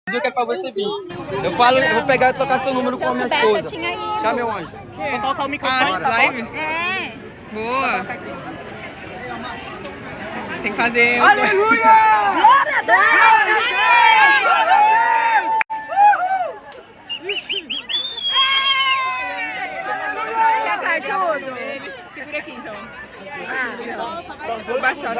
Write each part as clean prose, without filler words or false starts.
Que é pra você vir. Eu vou pegar e trocar seu número com a minha esposa. Chame onde? Vou colocar o microfone na live? É. Boa. Tem que fazer... Aleluia! Glória a Deus! Segura aqui então. Vou baixar.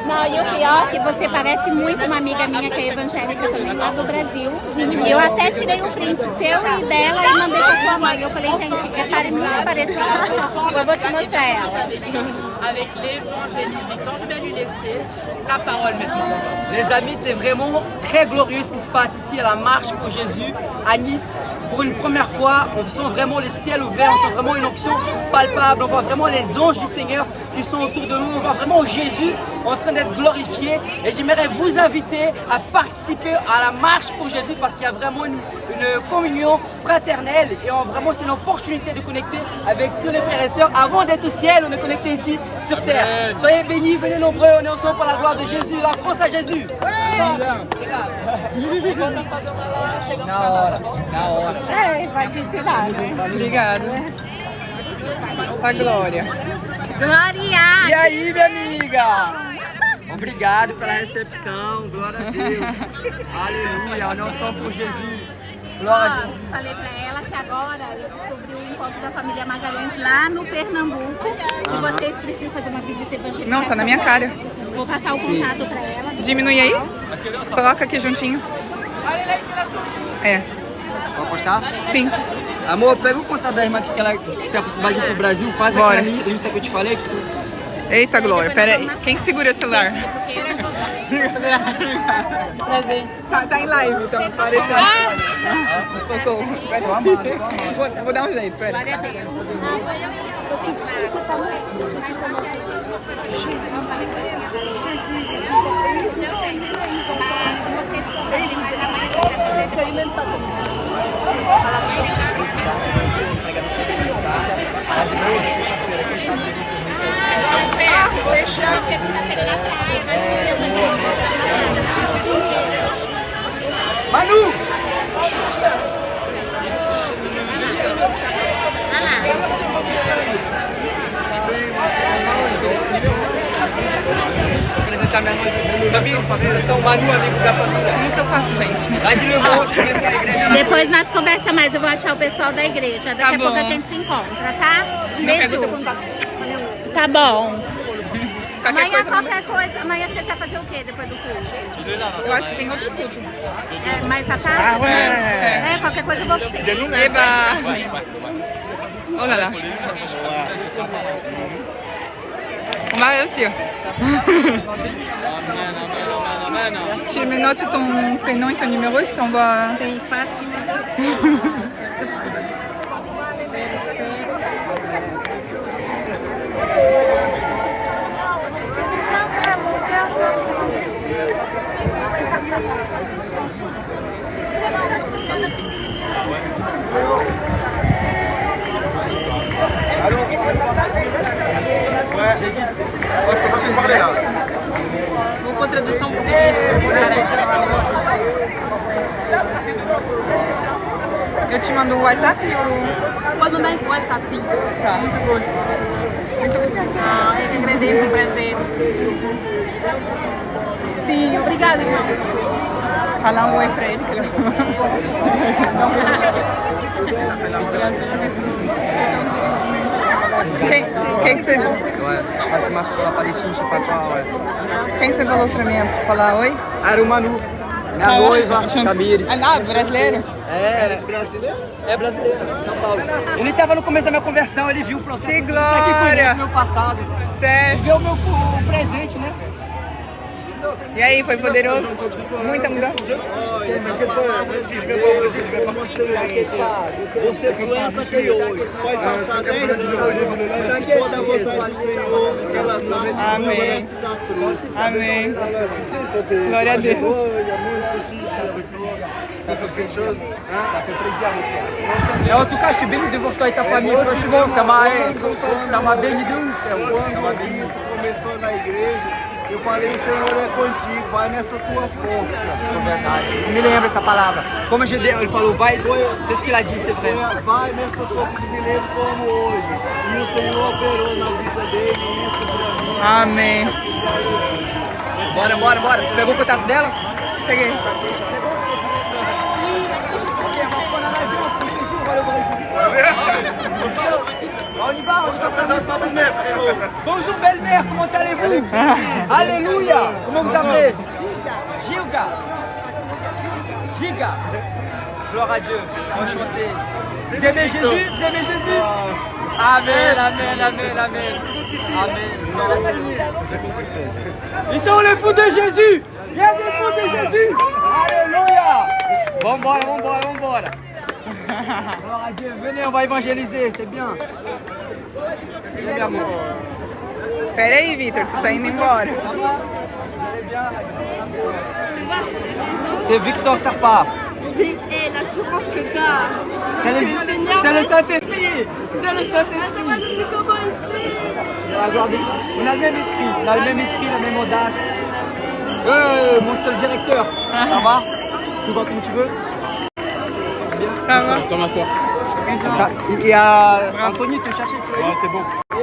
Não, e o pior é que você parece muito uma amiga minha que é evangélica também, lá do Brasil. Eu até tirei um print seu e dela e mandei pra sua mãe. Eu falei, gente, é muito parecida. Eu vou te mostrar ela. Avec l'évangélisme. Quand je vais lui laisser la parole maintenant. Les amis, c'est vraiment très glorieux ce qui se passe ici à la marche pour Jésus à Nice. Pour une première fois, on sent vraiment les ciels ouverts, on sent vraiment une onction palpable, on voit vraiment les anges du Seigneur qui sont autour de nous, on voit vraiment Jésus en train d'être glorifié. Et j'aimerais vous inviter à participer à la marche pour Jésus parce qu'il y a vraiment une communion fraternelle et vraiment c'est une opportunité de connecter avec tous les frères et sœurs. Avant d'être au ciel, on est connecté ici sur terre. Soyez bénis, venez nombreux, on est ensemble pour la gloire de Jésus, la France à Jésus. Na hora. É, vai te tirar, né? Obrigada. A Glória. Glória! E aí, minha amiga? Obrigado pela recepção, glória a Deus. Aleluia, não só por Jesus. Glória a Jesus. Falei pra ela que agora eu descobri o encontro da família Magalhães lá no Pernambuco. E vocês precisam fazer uma visita evangélica. Não, tá na minha cara. Vou passar o contato pra ela. Diminui aí. Coloca aqui juntinho. É. Pode postar? Sim. Amor, pega o contato da irmã que ela tem a possibilidade de ir pro Brasil, faz Bora. aquela lista que eu te falei. Eita, Glória. Pera aí. Quem que segura o celular? Prazer. Tá em live, então aparecendo. Socorro. Vou dar um jeito, pera. Manu! Apresentar minha mãe. Amigos, então o Manu, amigo da família. Como que eu faço, gente? Lá de Leão, começou a igreja. Depois nós conversamos mais, eu vou achar o pessoal da igreja. Daqui a pouco a gente se encontra, tá? Beijo. Tá bom. Amanhã qualquer coisa, amanhã você vai fazer o quê depois do curso? Eu acho que tem outro culto. É, mais à tarde? É, qualquer coisa eu vou pra você. Eba! Olha lá. On va réussir. Je me note ton prénom et ton numéro, je t'envoie. Tem fácil. Acho que eu posso parler là. Vou com a tradução portuguesa. Eu te mando o WhatsApp ou... Pode mandar em WhatsApp, sim. Tá. Muito gosto. Muito obrigada. Ah, eu que agradeço, um prazer. Sim, obrigada, irmão. Falar um oi pra ele que ele... Quem que você... Mas que machucou na Palestina, você faz qual hora? Quem que você falou pra mim? Falar oi? Era o Manu. Minha noiva, Tamires. Ah, não, brasileiro? É brasileiro? É brasileiro, São Paulo. Ele estava no começo da minha conversão, ele viu o processo. Que Isso aqui glória! conhece meu passado. Sério? Ele viu o meu presente, né? E aí, foi poderoso? Muita mudança? T'inquiète pas, si je vais pas au Brésil, je vais pas continuer. Você planta, Senhor. Pode passar 10 anos. Toda a vontade do Senhor, ela está Amém. da cruz. Amém. Glória a Deus. Ça fait quelque chose. Hein? Ça fait plaisir, mon frère. Et en tout cas, je suis béni de voir toi et ta famille. Franchement, ça m'a béni de ouf, frère. Ça m'a béni. Tu começou na igreja, eu falei, o Senhor é contigo, vai nessa tua força. É verdade. Me lembra essa palavra. Como ele falou, vai, c'est ce qu'il a dit, c'est vrai. Vai nessa tua força, me lembro como hoje. E o Senhor operou na vida dele, e isso pra mim. Amém. Bora. Pegou o contato dela? Peguei. On y va. Bonjour belle-mère, comment allez-vous? Alléluia. Comment vous appelez? Giga. Gloire à Dieu. Enchanté. Vous aimez Jésus? Amen. Amen. Ils sont les fous de Jésus. Il y a des fous de Jésus. Alléluia. Vambora. Gloire à Dieu. Venez, on va évangéliser, c'est bien. Pera aí, Vitor, tu tá indo embora. C'est Victor Sarpa. Et l'assurance que t'as. C'est le Saint-Esprit. Regardez, on a le même esprit, la même audace. Mon seul directeur, ça va? Tu vois comme tu veux? Ça va? Ça m'asseoir. Il y a Anthony te chercher, tu vois? Ouais, c'est bon. Il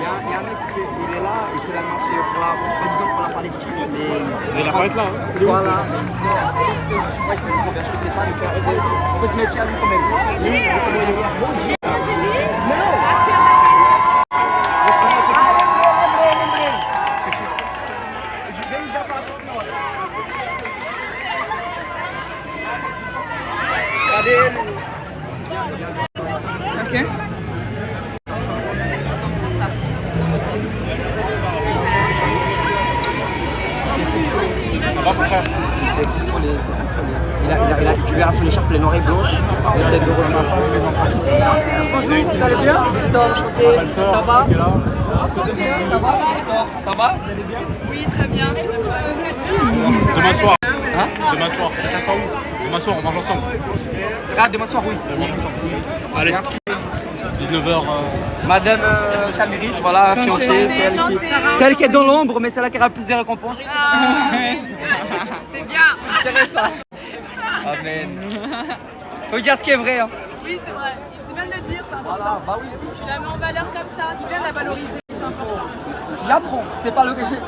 y a un mec qui est là, il fait la marche pour la Palestine. Il va pas être là. Hein. Voilà. Je crois qu'il ne sait pas le faire. Il faut se méfier à lui quand même. Ok. C'est fou follet. Tu verras son écharpe, elle est noire et blanche. Il a tête de Romain. Bonjour, vous allez bien? Enchanté, ça va? Ça va? Vous allez bien? Oui, très bien. Demain soir. Hein? Demain soir. Chacun sort où? Demain soir, on mange ensemble. Ah, demain soir, oui. On mange ensemble. Allez. 19h. Madame Tamiris, voilà, fiancée, c'est elle qui est dans l'ombre, mais c'est là qui aura le plus de récompenses. C'est bien. Intéressant. Amen. Faut dire ce qui est vrai. Hein. Oui, c'est vrai. C'est bien de le dire, c'est important. Voilà, bah oui. Tu la mets en valeur comme ça, tu viens de la valoriser, c'est important. J'apprends, c'était pas le que j'ai.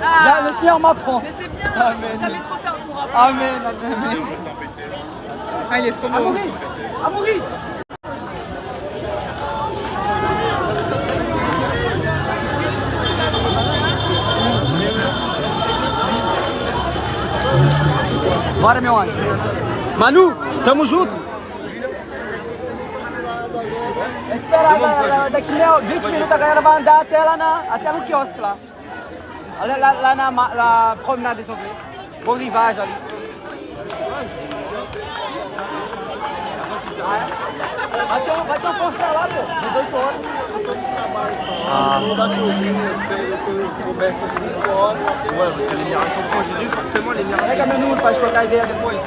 Le Seigneur m'apprend. Mais c'est bien, Amen. jamais trop tard pour apprendre. Amen. Ah, il est trop beau. Amoury. Bora, meu anjo. Manu, tamo junto. Espera, daqui 20 minutos a galera vai andar até no quiosque lá. Lá na promenade des Anglais. Bom rivage ali. Vai ter um concert lá, pô, 18 horas. Toda a cozinha, tu começa às 5 horas. Ouais, parce que les miracles sont pour Jésus, forcément les miracles. Pega meu número pra trocar ideia depois.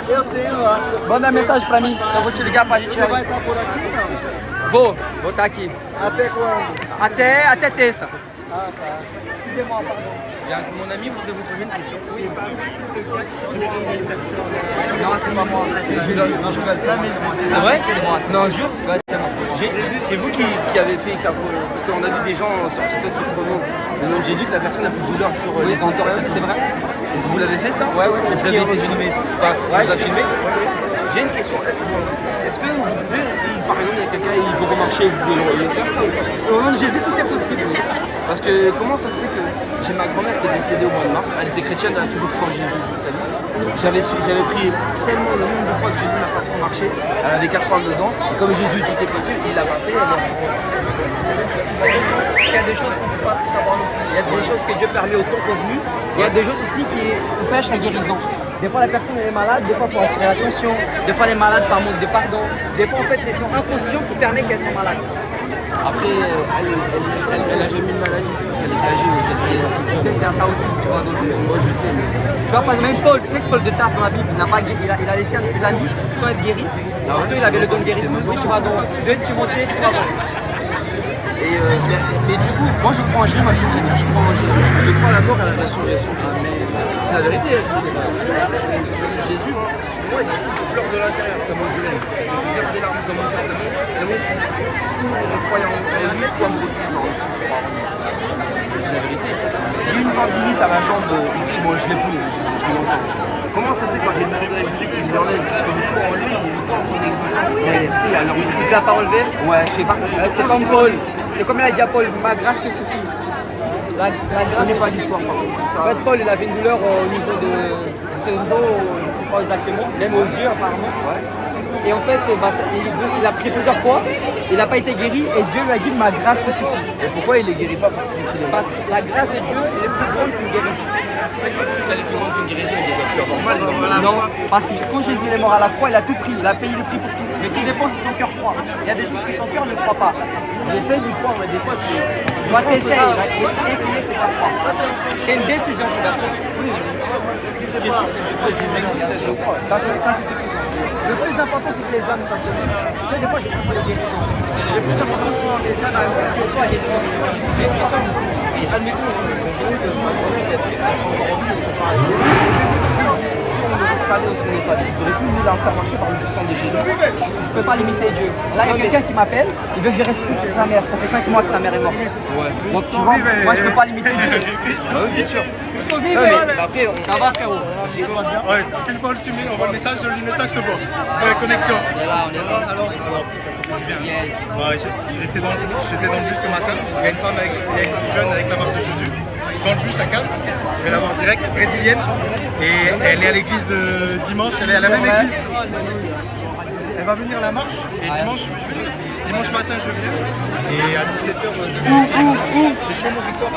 Eu tenho, acho que... Manda mensagem pra mim, eu vou te ligar pra gente. Você vai estar por aqui, não? Vou estar aqui. Até quando? Até terça. Ah, tá. Excusez-moi, pardon. Mon ami voudrait vous poser une question. Oui. Non, c'est pas moi. Non, je rigole. C'est vrai? C'est moi. Non, jure? Ouais, c'est moi. C'est vous qui avez fait, parce qu'on a vu des gens sur TikTok qui prononcent le nom de Jésus, que la personne n'a plus de douleur sur les entorses. C'est vrai? Et vous l'avez fait ça? Ouais. Vous avez été filmé? Vous avez filmé? J'ai une question. Est-ce que vous pouvez, si par exemple il y a quelqu'un qui veut remarcher, vous pouvez le faire ça? Au nom de Jésus, tout est possible. Parce que comment ça se fait que j'ai ma grand-mère qui est décédée au mois de mars, elle était chrétienne, elle a toujours cru en Jésus toute sa vie. J'avais prié tellement le nombre de fois que Jésus m'a fait remarcher, elle avait 82 ans, et comme Jésus tout est précieux, il l'a pas fait. Il y a des choses qu'on ne peut pas savoir non plus. Il y a des choses que Dieu permet au temps convenu, il y a des choses aussi qui empêchent la guérison. Des fois la personne elle est malade, des fois pour attirer l'attention, des fois elle est malade par manque de pardon, des fois en fait c'est son inconscient qui permet qu'elle soit malade. Après, elle a jamais eu une maladie, c'est parce qu'elle était âgée, mais c'était ça aussi, tu vois, donc moi je sais. Mais... Tu vois, par exemple, même Paul, tu sais que Paul de Tarse dans la Bible, il a laissé un de ses amis sans être guéri. Alors toi, il avait le don de guérison. Oui, tu vois, dans 2 Timothée 3. Mais du coup, moi je crois en Jésus, moi je suis chrétien, je crois en Jésus. Je crois à la mort et à la résurrection. Mais c'est la vérité, Jésus. Moi, il pleure de l'intérieur, comme je l'aime. Il verse des larmes dans mon cœur. Et moi, je suis fou en croyant en lui, soit amoureux de lui. Non, c'est la vérité. J'ai eu une tendinite à la jambe ici, moi je l'ai plus depuis longtemps. Comment ça se fait quand j'ai demandé à Jésus qu'il me l'enlève? Parce que je crois en lui, je crois en son existence. Alors, il te l'a pas relevé? Ouais, je sais pas. C'est comme Paul. C'est comme il a dit à Paul, ma grâce te suffit. La grâce n'est pas l'histoire par contre. En fait, Paul il avait une douleur au niveau de son dos, je ne sais pas exactement, même aux yeux apparemment. Ouais. Et en fait, il a prié plusieurs fois, il n'a pas été guéri et Dieu lui a dit ma grâce te suffit. Et pourquoi il ne les guérit pas? Parce que la grâce de Dieu est plus grande qu'une guérison. Si elle est plus grande qu'une guérison, il devrait plus avoir mal. Non, parce que quand Jésus est mort à la croix, il a tout pris, il a payé le prix pour tout. Mais tout dépend si ton cœur croit. Il y a des choses que ton cœur ne croit pas. J'essaie d'y croire, mais des fois, tu vois, t'essayes. Essayer, c'est pas croire. C'est une décision que tu vas prendre. Ça, c'est ce qui. Le plus important, c'est que les âmes soient sauvées. Tu sais, des fois, je ne pas les guérisons. Le plus important, c'est que les âmes soient guérisons. J'ai une question. Si, admettons, j'ai eu de ma journée d'être j'aurais pu la faire marcher par le puissant de Jésus. Je ne peux pas limiter Dieu. Là, il y a quelqu'un qui m'appelle, il veut que je ressuscite sa mère. Ça fait 5 mois que sa mère est morte. Ouais. Donc, tu vois, moi, je ne peux pas limiter Dieu. Oui, bien sûr. Mais après, ça va, frérot. Ouais, quelle fois tu mets, on voit le message, je message, je te vois. Ouais, connexion. Là, on est là. Alors, ça fait du bien. Yes. Ouais, j'étais dans le bus ce matin. Il y a une femme, il y a une jeune avec la marque de Jésus. Dans le bus à Cannes, je vais la voir en direct, brésilienne. Et elle est à l'église dimanche, elle est à la même église. Elle va venir à la marche. Et dimanche matin, je viens. Et à 17h, je viens. C'est chez mon Victor.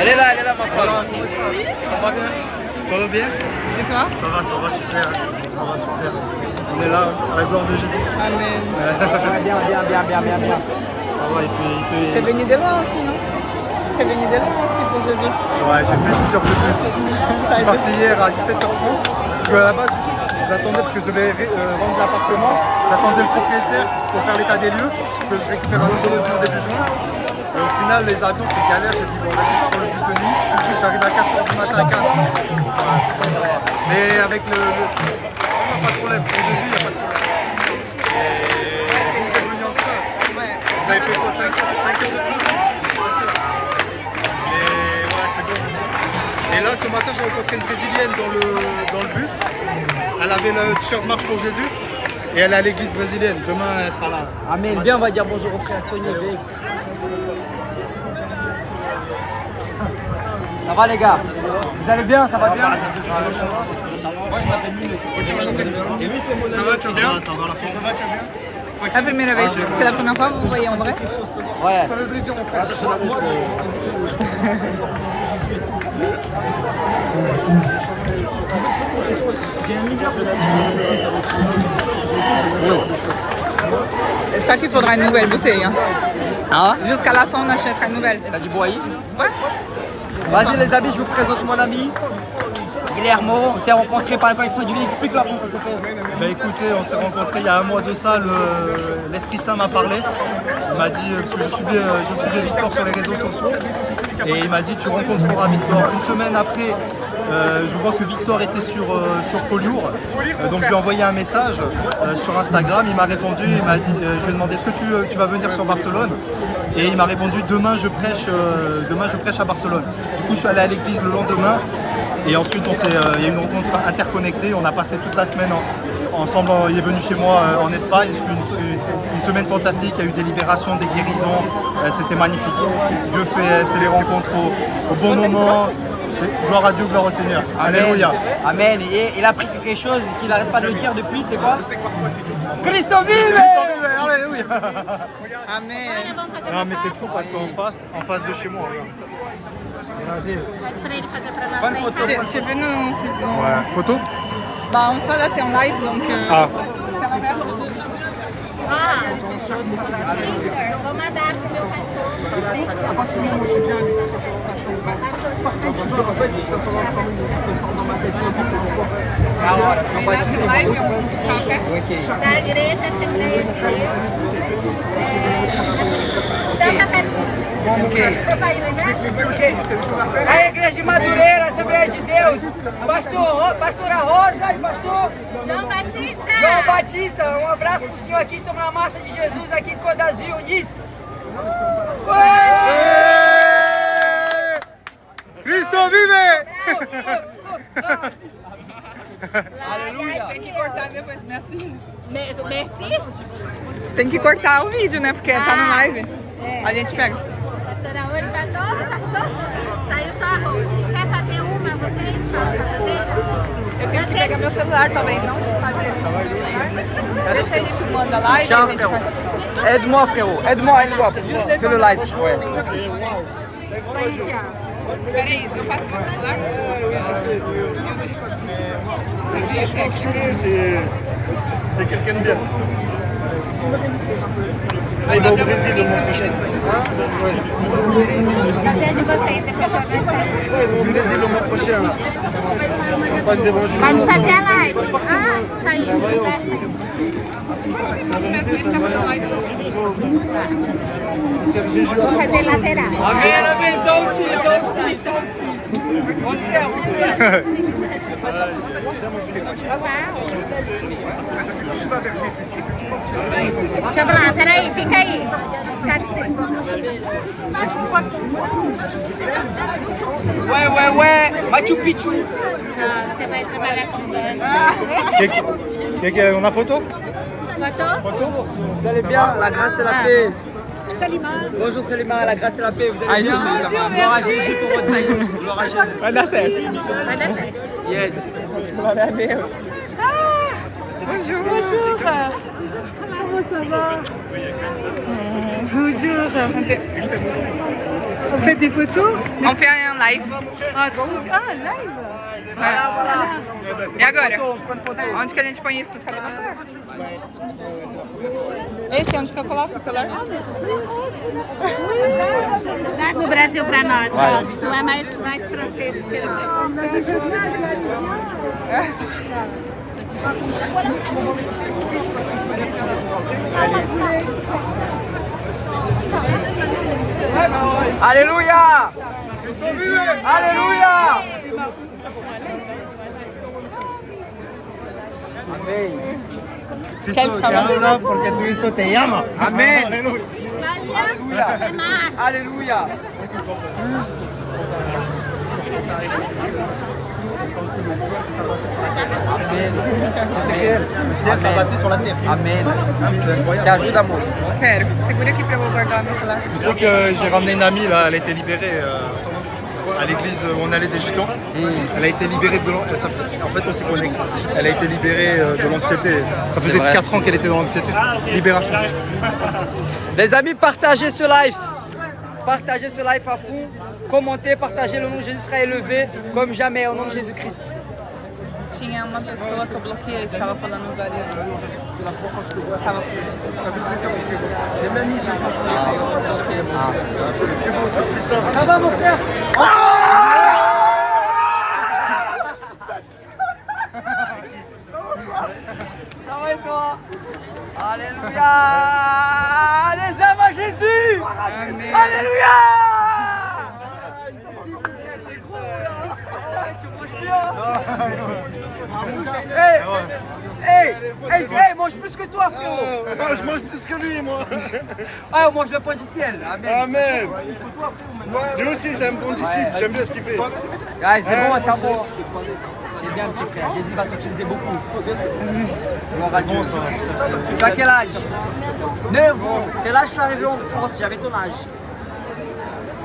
Elle est là, ma femme. Ça va bien? Ça va bien? Et toi? Ça va super. Ça va super. On est là, à la gloire de Jésus. Amen. Bien. Ça va, il fait... T'es venu de loin aussi, non? T'es venu de loin aussi pour Jésus? Ouais, j'ai fait 10 heures de bus. Je suis parti hier à 17h30. Parce qu'à la base, j'attendais parce que je devais rendre l'appartement. J'attendais le propriétaire pour faire l'état des lieux. Parce que je récupère un autre logement début juin. Et au final, les avions, c'est galère. J'ai dit, bon, vas-y, je prends le bus de nuit. J'arrive à 4h du matin à Cannes. Voilà, c'est ça. Mais avec le... pas de problème. Pour Jésus, il n'y a pas de problème. Et vous êtes venu en train. Vous avez fait quoi, 5 heures de train? Et voilà, c'est bon. Et là, ce matin, j'ai rencontré une brésilienne dans le bus. Elle avait le t-shirt Marche pour Jésus. Et elle est à l'église brésilienne. Demain, elle sera là. Amen. Bien, on va dire bonjour au frère Stony. Ça va les gars? Vous allez bien? Ça va bien? Moi je m'appelle Milo. Et lui c'est mon ami. Ça va, tu vas bien? Ça va, la forme. Ça va, tu vas bien? La première vez. C'est la première fois que vous vous voyez en vrai? Ouais. Ça fait plaisir, mon frère. J'ai un milliard de J'espère qu'il faudra une nouvelle bouteille. Hein. Ah? Jusqu'à la fin, on achètera une nouvelle. T'as du boyer? Ouais. Vas-y les amis, je vous présente mon ami Guillermo. On s'est rencontrés par la connexion du vie. Explique-leur comment ça s'est fait. Bah écoutez, on s'est rencontrés il y a un mois de ça, l'Esprit Saint m'a parlé. Il m'a dit, parce que je suivais Victor sur les réseaux sociaux, et il m'a dit tu rencontreras Victor. Une semaine après, je vois que Victor était sur Collioure, donc je lui ai envoyé un message sur Instagram, il m'a répondu, il m'a dit, je lui ai demandé est-ce que tu vas venir sur Barcelone, et il m'a répondu demain je prêche à Barcelone. Du coup je suis allé à l'église le lendemain, et ensuite il y a eu une rencontre interconnectée, on a passé toute la semaine ensemble, il est venu chez moi en Espagne, une semaine fantastique, il y a eu des libérations, des guérisons, c'était magnifique. Dieu fait les rencontres au bon moment. Gloire à Dieu, gloire au Seigneur. Amen. Alléluia. Amen. Et il a pris quelque chose qu'il n'arrête pas de le dire depuis, c'est quoi? Christo vive! Alléluia. Amen. Non mais c'est fou parce qu'en face de chez moi, regarde. Vas-y. Pede pra ele fazer pra nós. Bonne photo. Je veux nous... Ouais. Photo? Bah, on sera là, c'est en live, donc... Ah. Vou mandar pro meu pastor. Da igreja Assembleia de Deus. Santa Catarina. Vai lembrar? A igreja de Madureira, Assembleia de Deus, pastora Rosa e pastor João Batista. João Batista, um abraço pro senhor aqui, estamos na Marcha de Jesus aqui em Côte d'Azur, Nice. Cristo vive! Aleluia. Tem que cortar depois, né? Assim. Merci? Tem que cortar o vídeo, né? Porque tá no live. A gente pega. Pastora Ori, pastor. Saiu só a Rose. Quer fazer uma? Vocês falam. Eu tenho que pegar meu celular também, não fazer isso no celular. Deixa ele filmando a live. Tchau, a gente frérot. vai- Aide-moi, frérot. Aide-moi, fais le live. Peraí, eu faço meu celular. C'est quelqu'un de bien. Ah, il va au Brésil le mois prochain. Cadê de vocês? Depois eu vou fazer. Ouais, il va au Brésil le mois prochain. Là. Campagne d'évangélisation. Pode fazer a live. Ah, saiu. Vou fazer lateral. Amém, amém. Então sim. Você. Deixa eu falar, peraí, fica aí. Ouais. Machu Picchu. Você vai trabalhar com banda. On a photo? Gostou? Vous allez bien? La grâce et la paix. Bonjour Salima, la grâce et la paix. Vous allez bien? Gloire à Jésus pour votre vie. Gloire à Jésus. Vai dar certo. Vai dar certo. Yes. Glória a Deus. Bonjour. Comment ça va? Bonjour. On fait des photos? On fait un live. Ah, live? E agora? Onde que a gente põe isso? Esse é onde que eu coloco o celular? Traz no Brasil pra nós, tá? Tu é mais francês que eu. Alléluia. Alléluia. Amém. Cristo te habla porque Cristo te llama. Amén. Aleluya. Alléluia. Le ciel s'abattait sur la terre. Amém. C'est Te incroyable. ajuda, amor. Quero. Segura aqui pra eu guardar meu celular. Tu sais que j'ai ramené une amie là, elle a été libérée à l'église où on allait des gitans. Elle a été libérée de l'anxiété. En fait, on s'est connecté. Elle a été libérée de l'anxiété. Ça faisait vrai. 4 ans qu'elle était dans l'anxiété. Libération. Les amis, partagez ce live. Partagez ce live à fond. Commentez, partagez, le nom de Jésus sera élevé comme jamais au nom de Jésus-Christ. Tinha uma pessoa que eu bloqueei que estava falando do Ariano. Tava... Ça va mon frère? Ça va et toi? Alléluia. Les âmes à Jésus. Amém. Alléluia. Tu manges bien. Hey, mange plus que toi, frérot. Je mange plus que lui, moi. Ah, on mange le pain du ciel. Amen. Amen. Lui aussi, c'est un bon disciple. J'aime bien ce qu'il fait. Ouais, c'est bon, c'est bon. C'est bien, petit frère. Jésus va t'utiliser beaucoup. Gloire à Dieu. Tu as quel âge? 9 ans. C'est là que je suis arrivé en France. J'avais ton âge.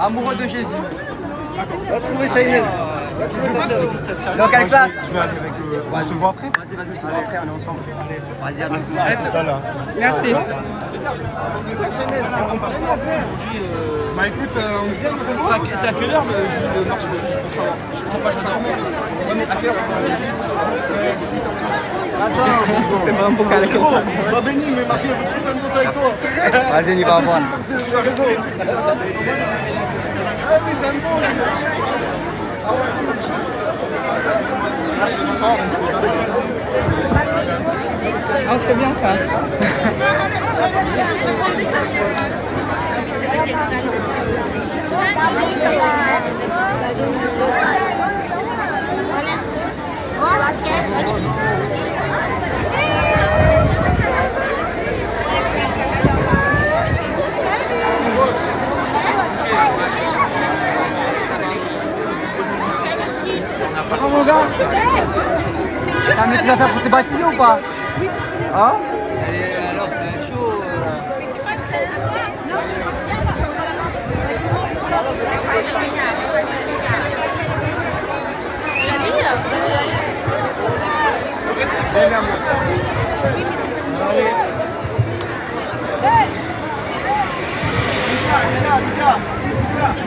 Amoureux de Jésus. Va trouver ça, Inès. Va trouver ta sœur. Dans quelle classe? Je vais aller avec on se voit après. Vas-y, on se voit après, on est ensemble. Vas-y, à bientôt. Merci. Bah écoute, C'est à quelle heure le marche je comprends pas, je dormais. À quelle heure C'est vraiment pour cara que eu tô. va Benny, mais ma fille elle veut trop une photo avec toi. Vas-y, on y va voir. Tu as raison. Mais c'est un bon. Ah, très bien ça. Oh mon gars, t'as mis tes affaires pour te baptiser ou pas? Hein? Alors c'est chaud.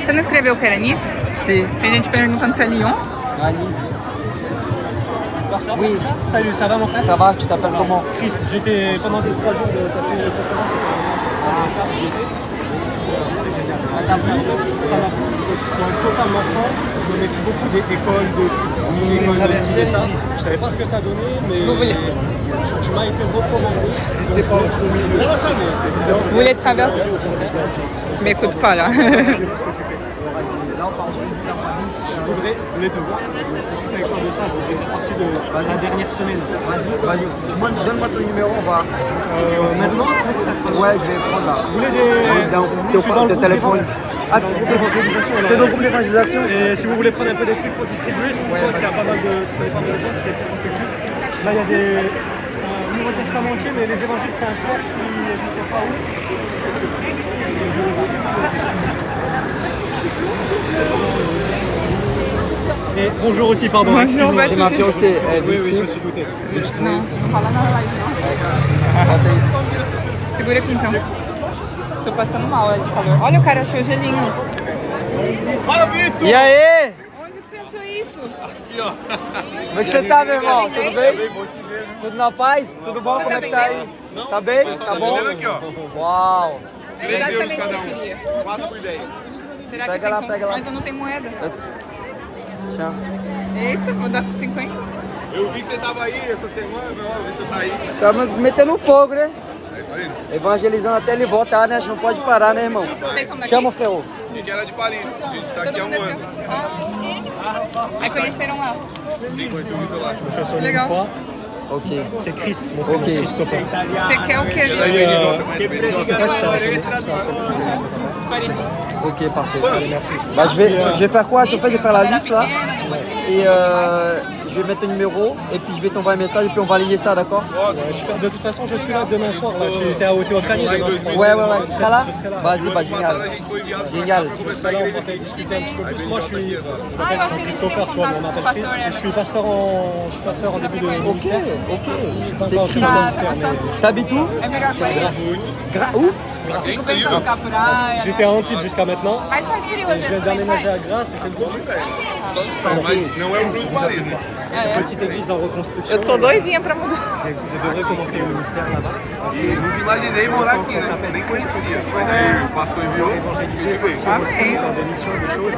Você não escreveu que era Nice? Sim. Tem gente perguntando se é Lyon. À Nice. Oui. Salut, ça va mon frère? Ça va, tu t'appelles comment? Chris, j'étais pendant 2-3 jours de taper une conférence à j'y étais. Ça t'a plu? Ça m'a plu. Pour être totalement franc, je me méfie beaucoup des écoles de traverser ça. Je savais pas ce que ça donnait, mais tu m'as été recommandé. C'était pas Vous voulez traverser? Mais écoute pas là. Je voulais te voir, discuter avec toi de ça, je voulais faire partie de la dernière semaine. Vas-y, donne-moi ton numéro, on va. Maintenant, Ouais, je vais prendre là. vous voulez des... Je suis dans le groupe téléphone. Ah, dans le groupe d'évangélisation. T'es dans le groupe d'évangélisation? Et si vous voulez prendre un peu des trucs pour distribuer, je vois qu'il y a pas mal de... Tu connais pas mal de gens, c'est des prospectus. Là, il y a des Nouveau Testament entier, mais les évangiles, c'est un frère qui, je ne sais pas où. Et bonjour aussi, pardon. Bonjour, excuse-moi. C'est ma fiancée, elle Oui, vit oui, ici. je me suis douté. Não, não fala na live não. Segura aqui então. Tô passando mal de calor. Olha, o cara achou o gelinho. E aí? Onde que você achou isso? Como é que você tá, meu irmão? Tudo bem? Tudo na paz? Tudo bom? Como é que tá aí? Tá bem? Tá bom? Uau! 3 euros cada um. 4 por 10. Será Pega que lá, tem pega lá. Mas eu não tenho moeda. Tchau. Eita, vou dar por 50. Eu vi que você tava aí essa semana, eu vi que você tá aí. Tá metendo fogo, né? É isso aí. Evangelizando até ele voltar, né? A gente não pode parar, né, irmão? Vocês são daqui? Chama o Ferro. A gente era de Paris, a gente tá aqui há um ano. Aí conheceram lá. Sim, conheci o Vitor lá. Professeur Legal. Lemfoy, Ok. c'est Chris, mon prénom, Ok. Christopher. Você quer o quê? É da IBNJ, mas Ok, parfait. Merci. Bah, je vais faire quoi? En fait, je vais faire la liste là. Et je vais mettre ton numéro. Et puis je vais t'envoyer un message. Et puis on va lier ça, d'accord? Ouais, super. De toute façon, je suis là demain soir. Là. Tu étais à Ocani demain, je crois. Ouais. Tu seras là? Je serai là. Vas-y, bah génial. Génial. Là, on va faire discuter un petit peu plus. Moi, je m'appelle Christopher, tu vois, mais on m'appelle Chris. Je suis pasteur en début de Ok, ministère. ok. Je suis pas C'est encore Chris. Christian, T'habites où? É melhor pra eles. Où? Fico pensando ficar praia. J'étais à Antibes jusqu'à maintenant. Mas faz frio, Je viens d'aménager à Grasse et c'est le bon. Mas não é o Bruno Paris, né? Petite église en reconstruction. Eu tô doidinha pra mudar. Je devrais commencer le ministère là-bas. E nunca imaginei morar aqui, né? Nem conhecia. Mas aí o pastor enviou e eu veio. Amém. Dans des missions, des choses. Et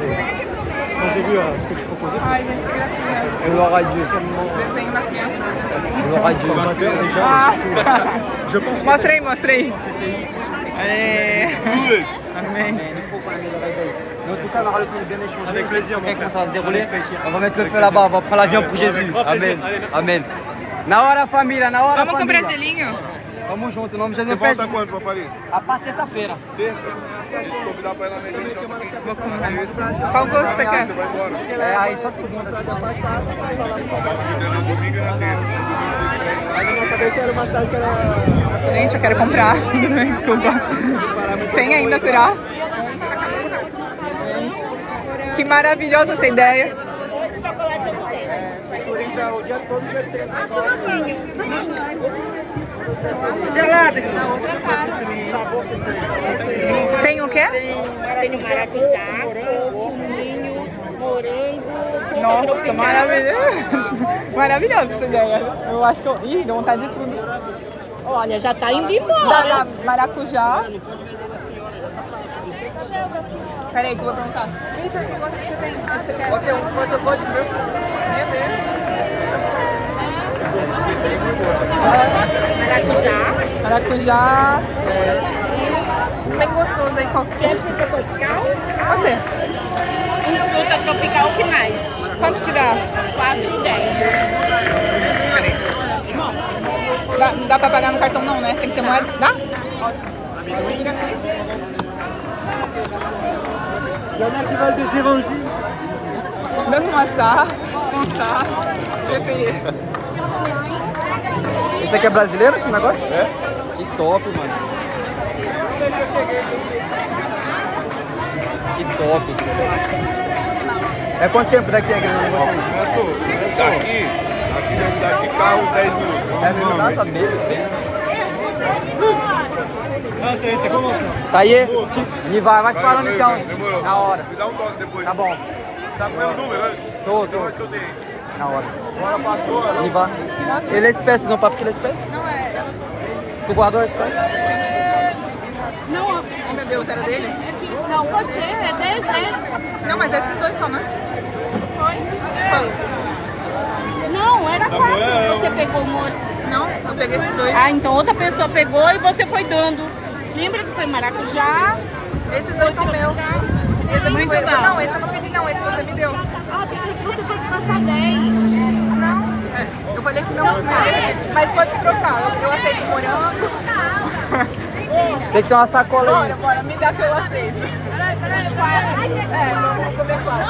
quand j'ai vu ce que tu proposais, Ai, gente, que gracinha. Gloire à Dieu. Desenho das crianças. Gloire à Dieu. amateur déjà. Ah. Je pense que Mostra aí. Allez. Amém. Mais en tout cas, on aura le temps de bien échanger. Avec plaisir, mon Et comment frère. ça va se dérouler? Avec plaisir. On va mettre le feu là-bas, on va prendre l'avion pour Jésus. Avec grand plaisir. Amen. Allez, merci. Amen. Na hora, família, na hora, Vamos família. comprar gelinho? Tamo junto, em nome de Você Jesus. volta quando pra Paris? A parte terça-feira. Terça? A gente convidar pra ir lá na igreja também. Vou comprar. Qual gosto você quer? Você vai embora. É, aí só segunda. Tá no domingo e na terça. Gente, eu quero comprar. Desculpa. Tem ainda, será? Que maravilhosa essa ideia. Tem o quê? Tem maracujá, coco, ninho, morango. Nossa, maravilhoso. Maravilhosa essa ideia. Eu acho que eu... Ih, deu vontade de tudo. Olha, já tá indo embora. Da maracujá. Peraí que eu vou perguntar. Vitor, que gosto que você tem? Que você quer? Qualquer um, você pode ver. Meu Deus. Maracujá. Maracujá. Bem gostoso aí. Quer fruta tropical? Pode ser. Fruta tropical, o que mais? Quanto que dá? 4,10. Não dá pra pagar no cartão não, né? Tem que ser moeda. Dá? Il y en a qui veulent des évangiles. Dando uma sarra. Je vais payer. Esse aqui é brasileiro, esse negócio? É. Que top, mano. Que top. É quanto tempo daqui a igreja de vocês? Começou. Aqui deve dar de carro 10 minutos. É verdade, tá besta. Ah, c'est comment ça? Ça y est, il vai se falando então, Demorou. na hora. Me dá um toque depois. Tá bom, Tá com o meu número, né? tô, Eu acho que eu tenho. na hora. Bora, pastor. Il va. Et l'espèce, ils ont pas pris l'espèce? Não é. Tu guardou a espécie? Não, Oh meu Deus, era dele? não, pode ser, é 10. Não, mas esses dois só, né? Qual? Não, era 4 que você pegou o morto. Não, eu peguei esses dois. Ah, então outra pessoa pegou e você foi dando. Lembra que foi maracujá? Esses dois são meus. Esse Muito foi, bom. não, esse eu não pedi não, esse você me deu. Ah, pensei que você fosse passar 10. Não, eu falei que não, mas pode trocar. Eu aceito morango. Tem que ter uma sacola aí. Bora, me dá que eu aceito. Vamos comer 4.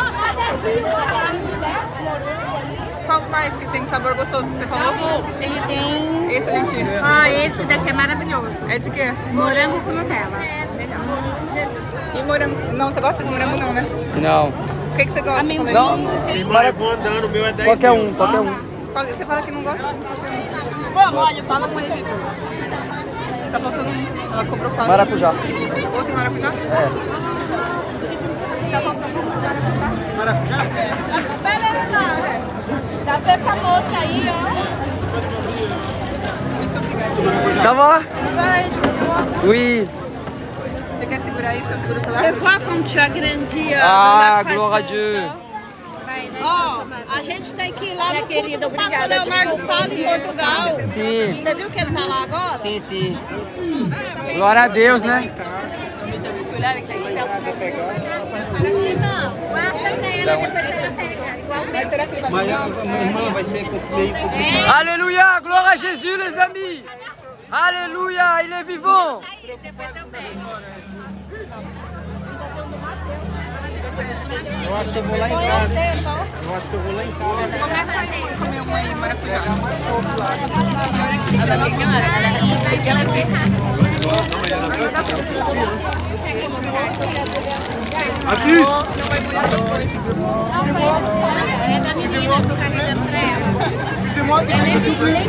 Qual mais que tem sabor gostoso que você falou? Ele tem... Esse a gente... Ah, esse daqui é maravilhoso. É de quê? Morango com Nutella. E morango... Não, você gosta de morango não, né? Não. O que você gosta? Amendoim. Não, Vai andando, o meu é 10. qualquer um. Você fala que não gosta? Bom, olha, Fala com ele, Vitor. Tá faltando um. Ela cobrou 4. Maracujá. Outro maracujá? É. Tá faltando um maracujá. dá pra essa moça aí, ó. Muito obrigada. Ça va? Vai, Oui. você quer segurar isso? Eu seguro o celular? Você vai quando tu agrandia. Ah, glória a Deus. Ó, a gente tem que ir lá no culto do pastor Leonardo Sala em Portugal. Sim. Você viu que ele tá lá agora? Sim. Glória a Deus, né? Você viu que olhar aqui, ele tá... Alléluia, gloire à Jésus, les amis. Alléluia, il est vivant. Eu acho que eu vou lá em casa. Começa aí a comer uma aí, maracujá. Aqui! É da menina que tá ligando pra ela. Excusez-moi, s'il vous plaît.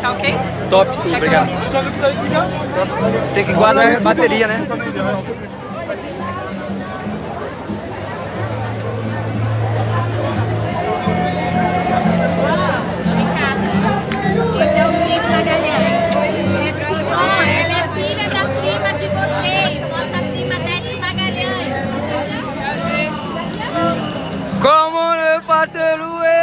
Tá ok? Top, sim, obrigado. Tem que guardar a bateria, né? Esse é o Cris Magalhães. Ela é filha da prima de vocês, nossa prima Dete Magalhães. Comment ne pas te louer?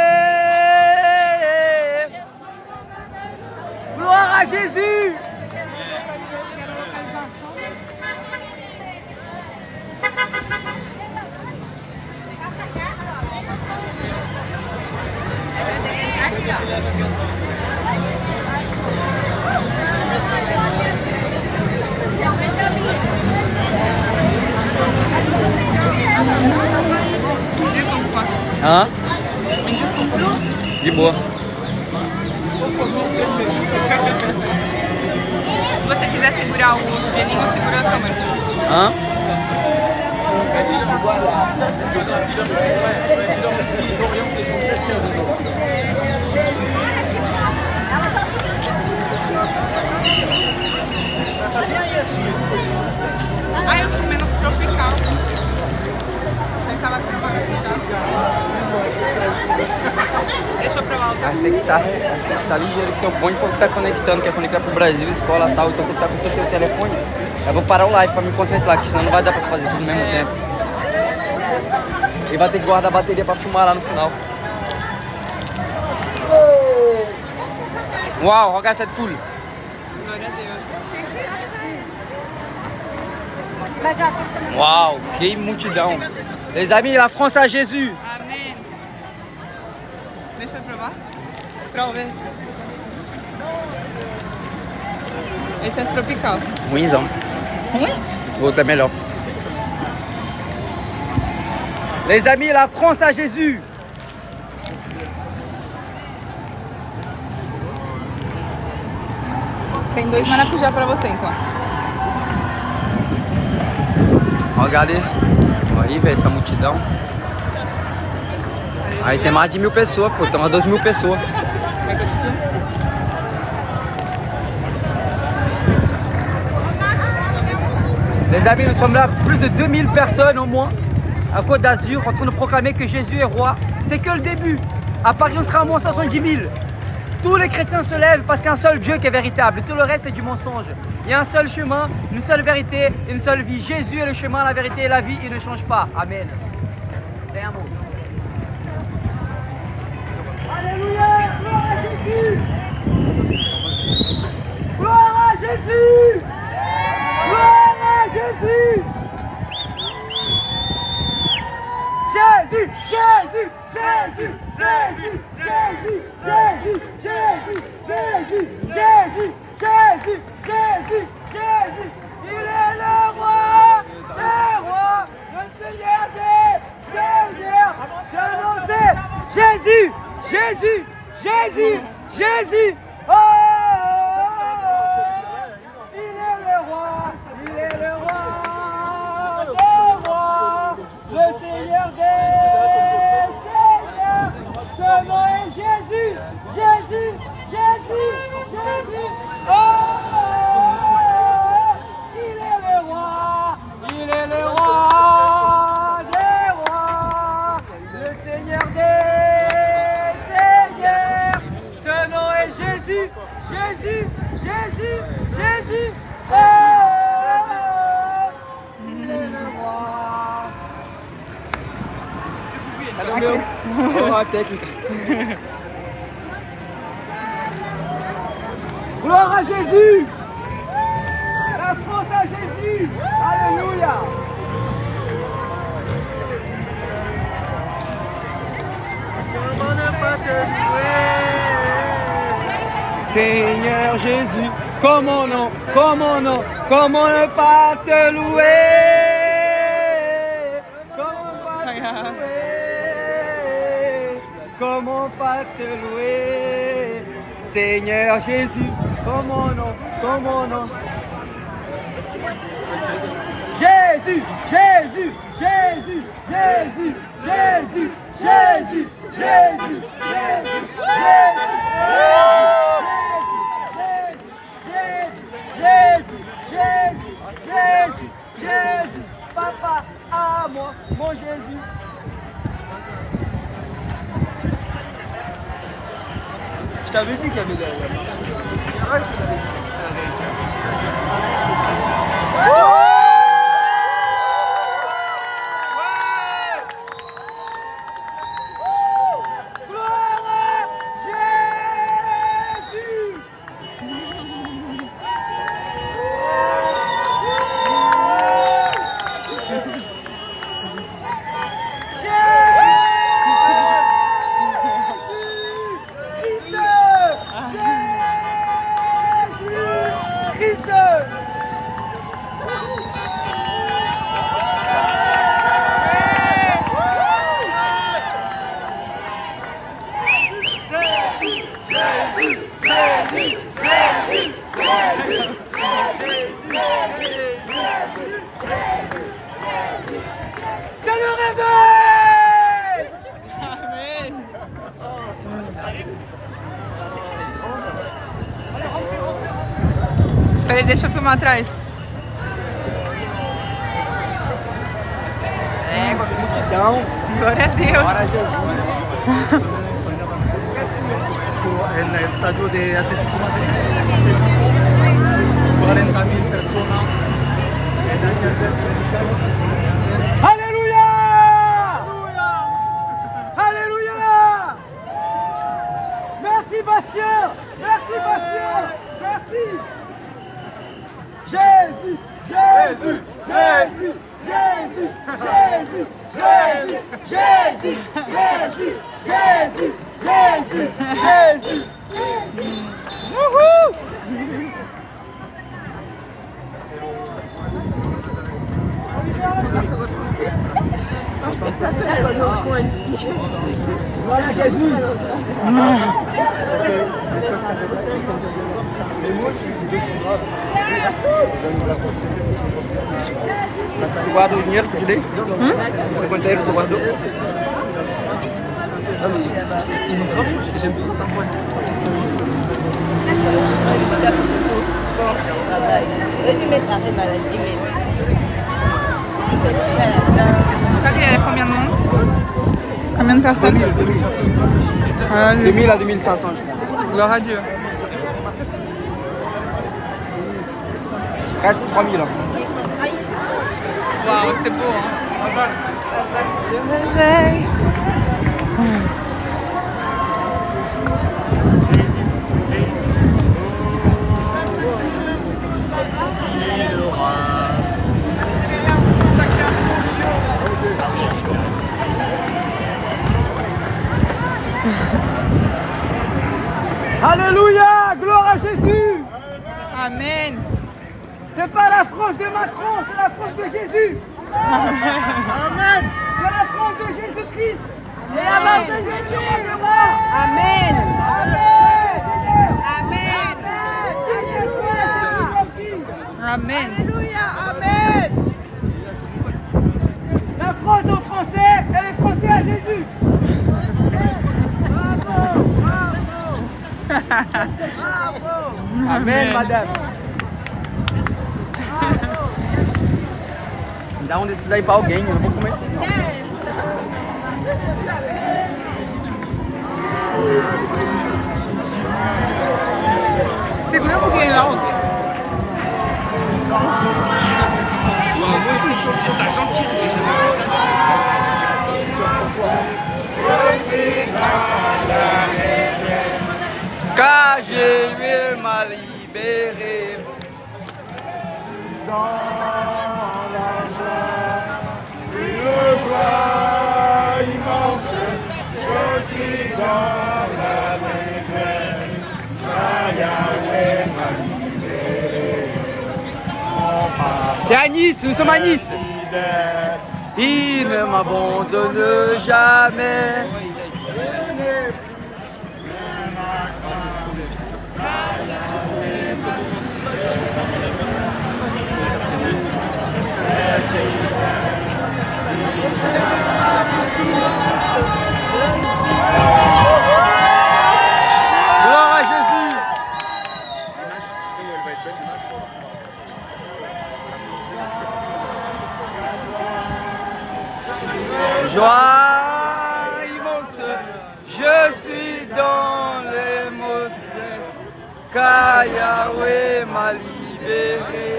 Gloire à Jésus! Hã? Me desculpa. De boa. Se você quiser segurar o gelinho, segura a câmera. Hã? Ah, eu tô comendo tropical. Vem cá, vai provar aqui, tá? Deixa eu provar o teu. Tem que estar ligeiro, que tem um monte de povo que tá conectando, quer conectar pro Brasil, escola e tal, então tem que estar com o seu telefone. Eu vou parar o live pra me concentrar, que senão não vai dar pra fazer tudo ao mesmo tempo. E vai ter que guardar a bateria pra filmar lá no final. Uau, regarde cette foule. Glória a Deus. Uau, que multidão. Les amis, la France à Jésus. Amém. Deixa eu provar. Prova esse. Esse é tropical. Ruimzão. Ruim? O outro é melhor. Les amis, la France à Jésus. Tem 2 maracujá pra você, então. Olha aí, velho, essa multidão. Aí tem mais de 1000 pessoas, pô, tem umas 12 mil pessoas. Les amis, nous sommes là, plus de 2000 personnes au moins, à Côte d'Azur, en train de proclamer que Jésus est roi. C'est que le début. À Paris, on sera au moins 70 000. Tous les chrétiens se lèvent parce qu'il y a un seul Dieu qui est véritable. Tout le reste, c'est du mensonge. Il y a un seul chemin, une seule vérité, une seule vie. Jésus est le chemin, la vérité et la vie. Il ne change pas. Amen. C'est un mot. Alléluia, gloire à Jésus. Gloire à Jésus. Jésus, Jésus, Jésus, Jésus, Jésus, Jésus, Jésus, Jésus, Jésus, Jésus, Jésus, Jésus. Il est le roi des rois, le Seigneur des seigneurs. Son nom c'est Jésus, Jésus, Jésus, Jésus. Oh, il est le roi, il est le roi des rois, le Seigneur des seigneurs. Son nom est Jésus, Jésus, Jésus, Jésus. Oh, il est le roi des rois, le Seigneur des seigneurs. Son nom est Jésus, Jésus, Jésus, Jésus. Oh, il est le roi. Oh, a técnica. Gloire à Jésus. La France à Jésus. Alléluia. Seigneur Jésus, comment non, comment non, comment ne pas te louer? Comment pas te louer? Comment pas te louer? Seigneur Jésus, comment non, comment non? Jésus, Jésus, Jésus, Jésus, Jésus, Jésus, Jésus, Jésus, Jésus, Jésus, Jésus, Jésus, Papa, à moi, mon Jésus. Je t'avais dit qu'il y avait des... Christ! Peraí, deixa eu filmar atrás. Égua, que multidão. Glória a Deus. Glória a Jesus. En el estadio de Atlético Madrid, 40.000 personas. Alléluia! Alléluia! Merci Bastien! Merci Bastien! Merci! Jésus! Jésus! Jésus! Jésus! Jésus! Jésus! Jésus! Jésus! Jésus! Jésus! Jésus! Wouhou! Glória a Jesus! Tu guardou o dinheiro que eu te dei? O 50 euros tu guardou? J'aime trop ça moi. Combien de monde? Combien de personnes? 2000 à 2500 je crois. Gloire à Dieu. Presque 3000 là. Waouh, c'est beau hein. Alléluia! Gloire à Jésus! Amen. C'est pas la France de Macron, c'est la France de Jésus! Amen! C'est la France de Jésus-Christ! Et la marche de Jésus est roi! Amen! Amen! Amen. Alléluia! Amen! La France aux Français et les Français à Jésus! Amen, madame. Dá um desses daí pra alguém, eu não vou comer. Segura um pouquinho lá. C'est ta gentille ce que car Jésus m'a libéré. Dans la joie, une joie immense, je suis dans la détresse, Yahweh m'a libéré. C'est à Nice, nous sommes à Nice. Il ne m'abandonne jamais. Gloire à Jésus. Joie immense, je suis dans l'émotion, car Yahweh m'a libéré.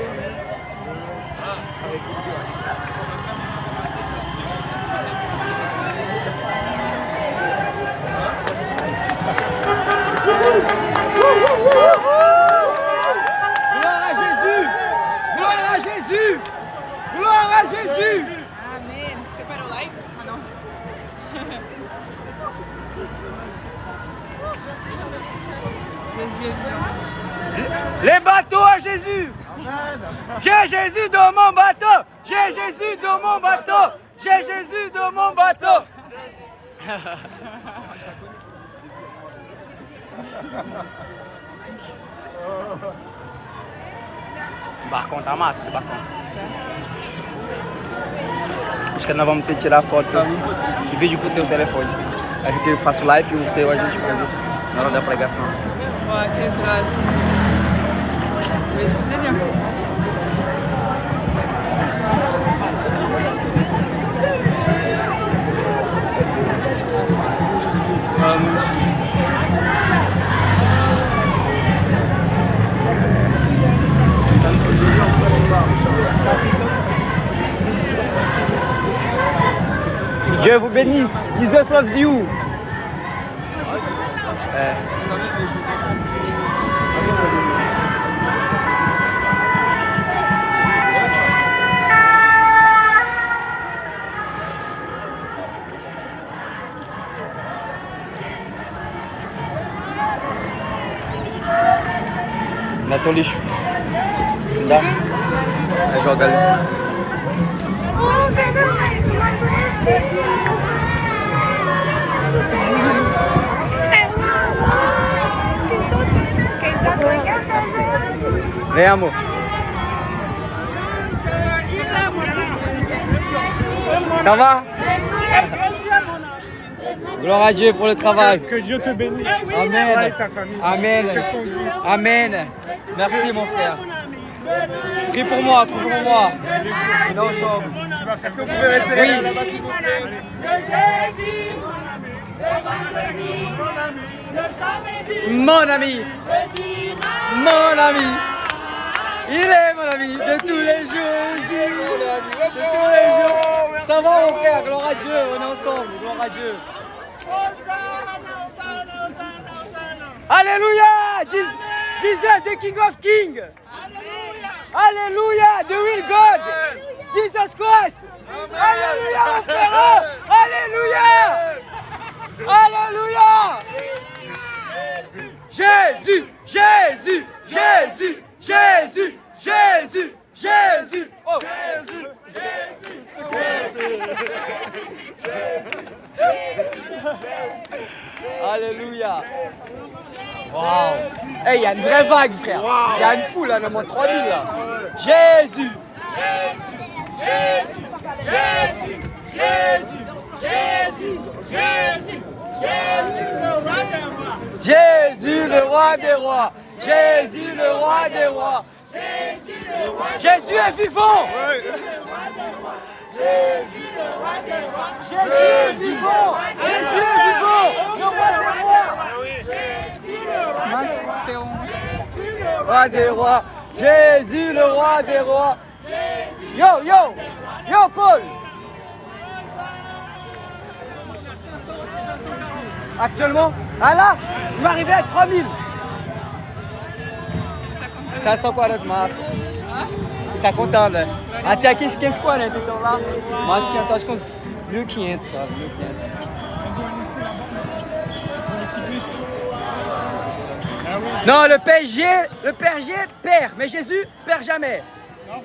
Gloire à Jésus! Gloire à Jésus! Gloire à Jésus! Amen. Você parou live? Ah não. Les bateaux à Jésus! J'ai Jésus dans mon bateau! J'ai Jésus dans mon bateau! J'ai Jésus dans mon bateau! Barcão tá massa, esse barcão. Acho que nós vamos ter que tirar foto e vídeo com o teu telefone. A gente faz live e o teu a gente faz na hora da pregação. Ó, que graça. Oui, trop plaisir. Dieu vous bénisse. Jesus loves you. Na to lixo. Dá. Aí joga ali. Vem, amor. Ça va? Gloire à Dieu pour le travail. Que Dieu te bénisse. Amen. Toi et ta famille. Amen. Amen. Merci mon frère. Prie pour moi, prie pour moi. On est ensemble. Est-ce que vous pouvez rester Oui. là-bas s'il vous plaît? Mon ami. Mon ami. Il est mon ami de tous les jours. De tous les jours. Ça va mon frère, gloire à Dieu, on est ensemble, gloire à Dieu. Alléluia! Jesus, the King of Kings. Alléluia, the real God. Jesus Christ. Alléluia, mon frère. Alléluia. Alléluia. Jésus, Jésus, Jésus, Jésus, Jésus, Jésus. Oh. Jésus, Jésus, Alléluia. Wow. Hey, il y a une vraie vague, frère. Il y a une foule, là, on monte 3000 là. Jésus. Jésus, Jésus, Jésus, Jésus, Jésus, Jésus, Jésus, le roi des rois. Jésus, le roi des rois. Jésus est vivant. Jésus, le roi des rois. Jésus est vivant. Jésus est vivant. Le roi des rois. Roi des rois. Jésus, le roi des rois. Yo, yo, yo, Paul. Actuellement, ah là, il m'arrivait à 3000. 540 mas. Tá contando, né? Até aqui 540, então lá, mais 500, acho que uns 1.500 só, 1.500. Non, le PSG perd, mais Jésus perd jamais.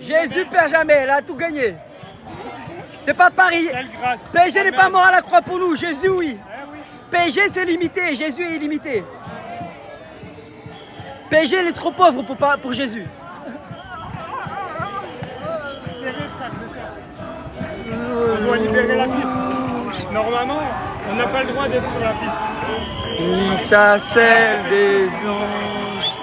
Jésus perd jamais, il a tout gagné. C'est pas Paris. PSG n'est pas mort à la croix pour nous, Jésus oui. PSG c'est limité, Jésus est illimité. PSG il est trop pauvre pour Jésus. On doit libérer la piste. Normalement, on n'a pas le droit d'être sur la piste. Oui, ça c'est des anges.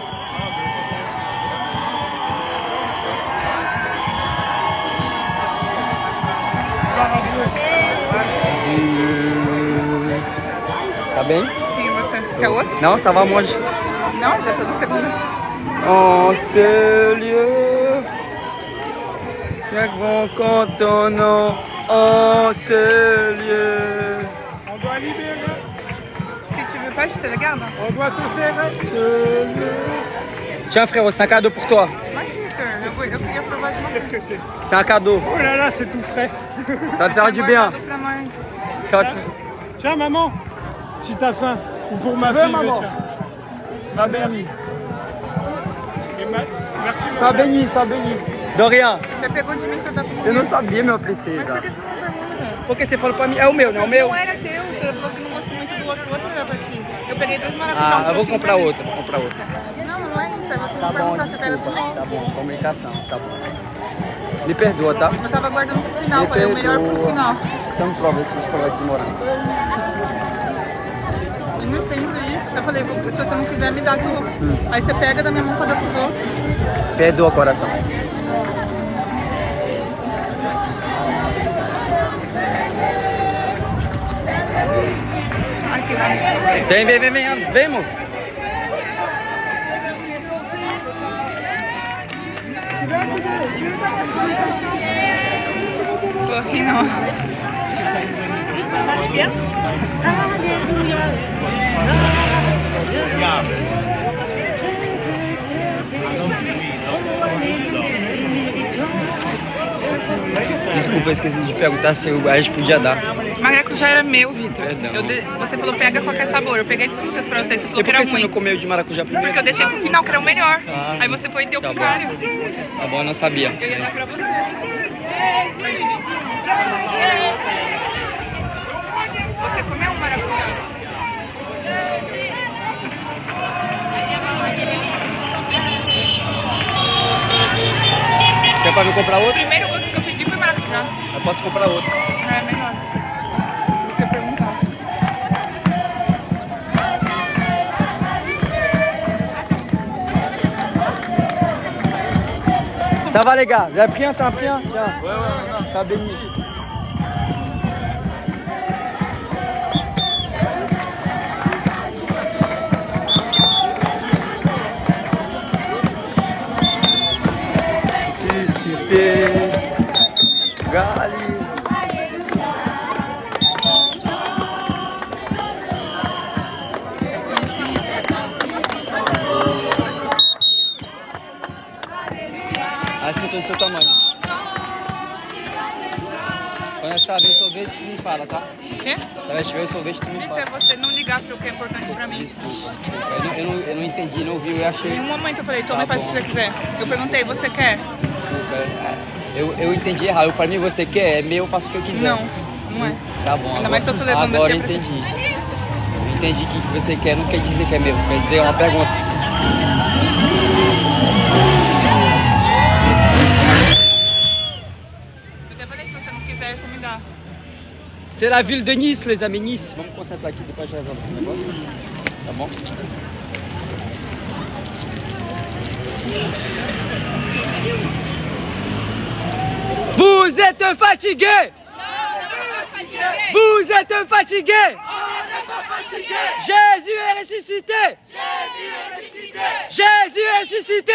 Tá bem? Sim, você. Quer outro? Non, ça va, moi. Non, já tô no segundo. En ce lieu, bien grand quand ton nom, en ce lieu. On doit libérer. Si tu veux pas, je te le garde. On doit se serrer. Ce lieu. Tiens frérot, c'est un cadeau pour toi. Imagina, eu queria provar de uma. Qu'est-ce que c'est? C'est un cadeau. Oh là là, c'est tout frais. Ça va te faire du bien. Ça va te... Tiens maman, si t'as faim, ou pour ma Tu veux, fille, maman? tiens. Ça bénit. Et merci Ça bénit, ça bénit. De rien. Você pegou de mim que eu tava Eu não sabia meu princesa. Por que você não pergunta? Porque você falou pra mim, é o meu, não é o meu? Não era teu, você falou que não gostou muito do outro, o outro era pra ti. Eu peguei 2 maracujá. Ah, eu vou comprar outro, vou comprar outro. Não, não é isso, é você Tá me bom, perguntar se eu quero de desculpa. novo. Tá bom, comunicação, tá bom. Me perdoa, tá? Eu tava guardando pro final, Me falei o melhor pro perdoa. final. Então prova se você provar esse morango. E não entendo isso. Eu falei, se você não quiser, me dá que eu vou. Aí você pega da minha mão pra dar pros outros. Perdoa, coração. Vem, vem, amor. Tô aqui não. Desculpa, eu esqueci de perguntar se a gente podia dar. Maracujá era meu, Vitor. Perdão. Você falou pega qualquer sabor. Eu peguei frutas pra você, você falou E que por era que você ruim. não comeu de maracujá primeiro? Porque eu deixei pro final, que era o melhor. Ah. Aí você foi e deu Tá pro bom. cara. Tá bom, eu não sabia. Eu ia dar pra você. Pra dividir. Você comeu um maracujá? Quer pra mim comprar O outro? primeiro gosto que eu pedi foi maracujá. Eu posso comprar outro. É melhor. Do que perguntar. Ça va les gars? Vous avez pris un? T'as pris un? Tiens. Ouais, ça bénit. Suscité Gali. Assim tô do seu tamanho. Quando essa vez sorvete, tu me fala, tá? Quê? Quando tiver o sorvete, tu me fala. Então é você não ligar pro que é importante pra mim. Desculpa. Eu não entendi, não vi, eu achei. Em um momento eu falei, toma Tá e faz o que bom. você quiser. Eu perguntei, você quer? Desculpa. Eu entendi errado. Pra mim, você quer, é meu, eu faço o que eu quiser. Não, não é. Tá bom. Ainda mais se eu tô levando agora aqui eu pra- entendi. Eu entendi que você quer, não quer dizer que é meu. Quer dizer, é uma pergunta. Eu até falei, se você não quiser, você me dá. C'est la ville de Nice, les amis, Nice. Vamos concentrar aqui, depois já resolve esse negócio. Tá bom? Vous êtes fatigués? Vous êtes fatigués? Jésus est ressuscité! Jésus est ressuscité!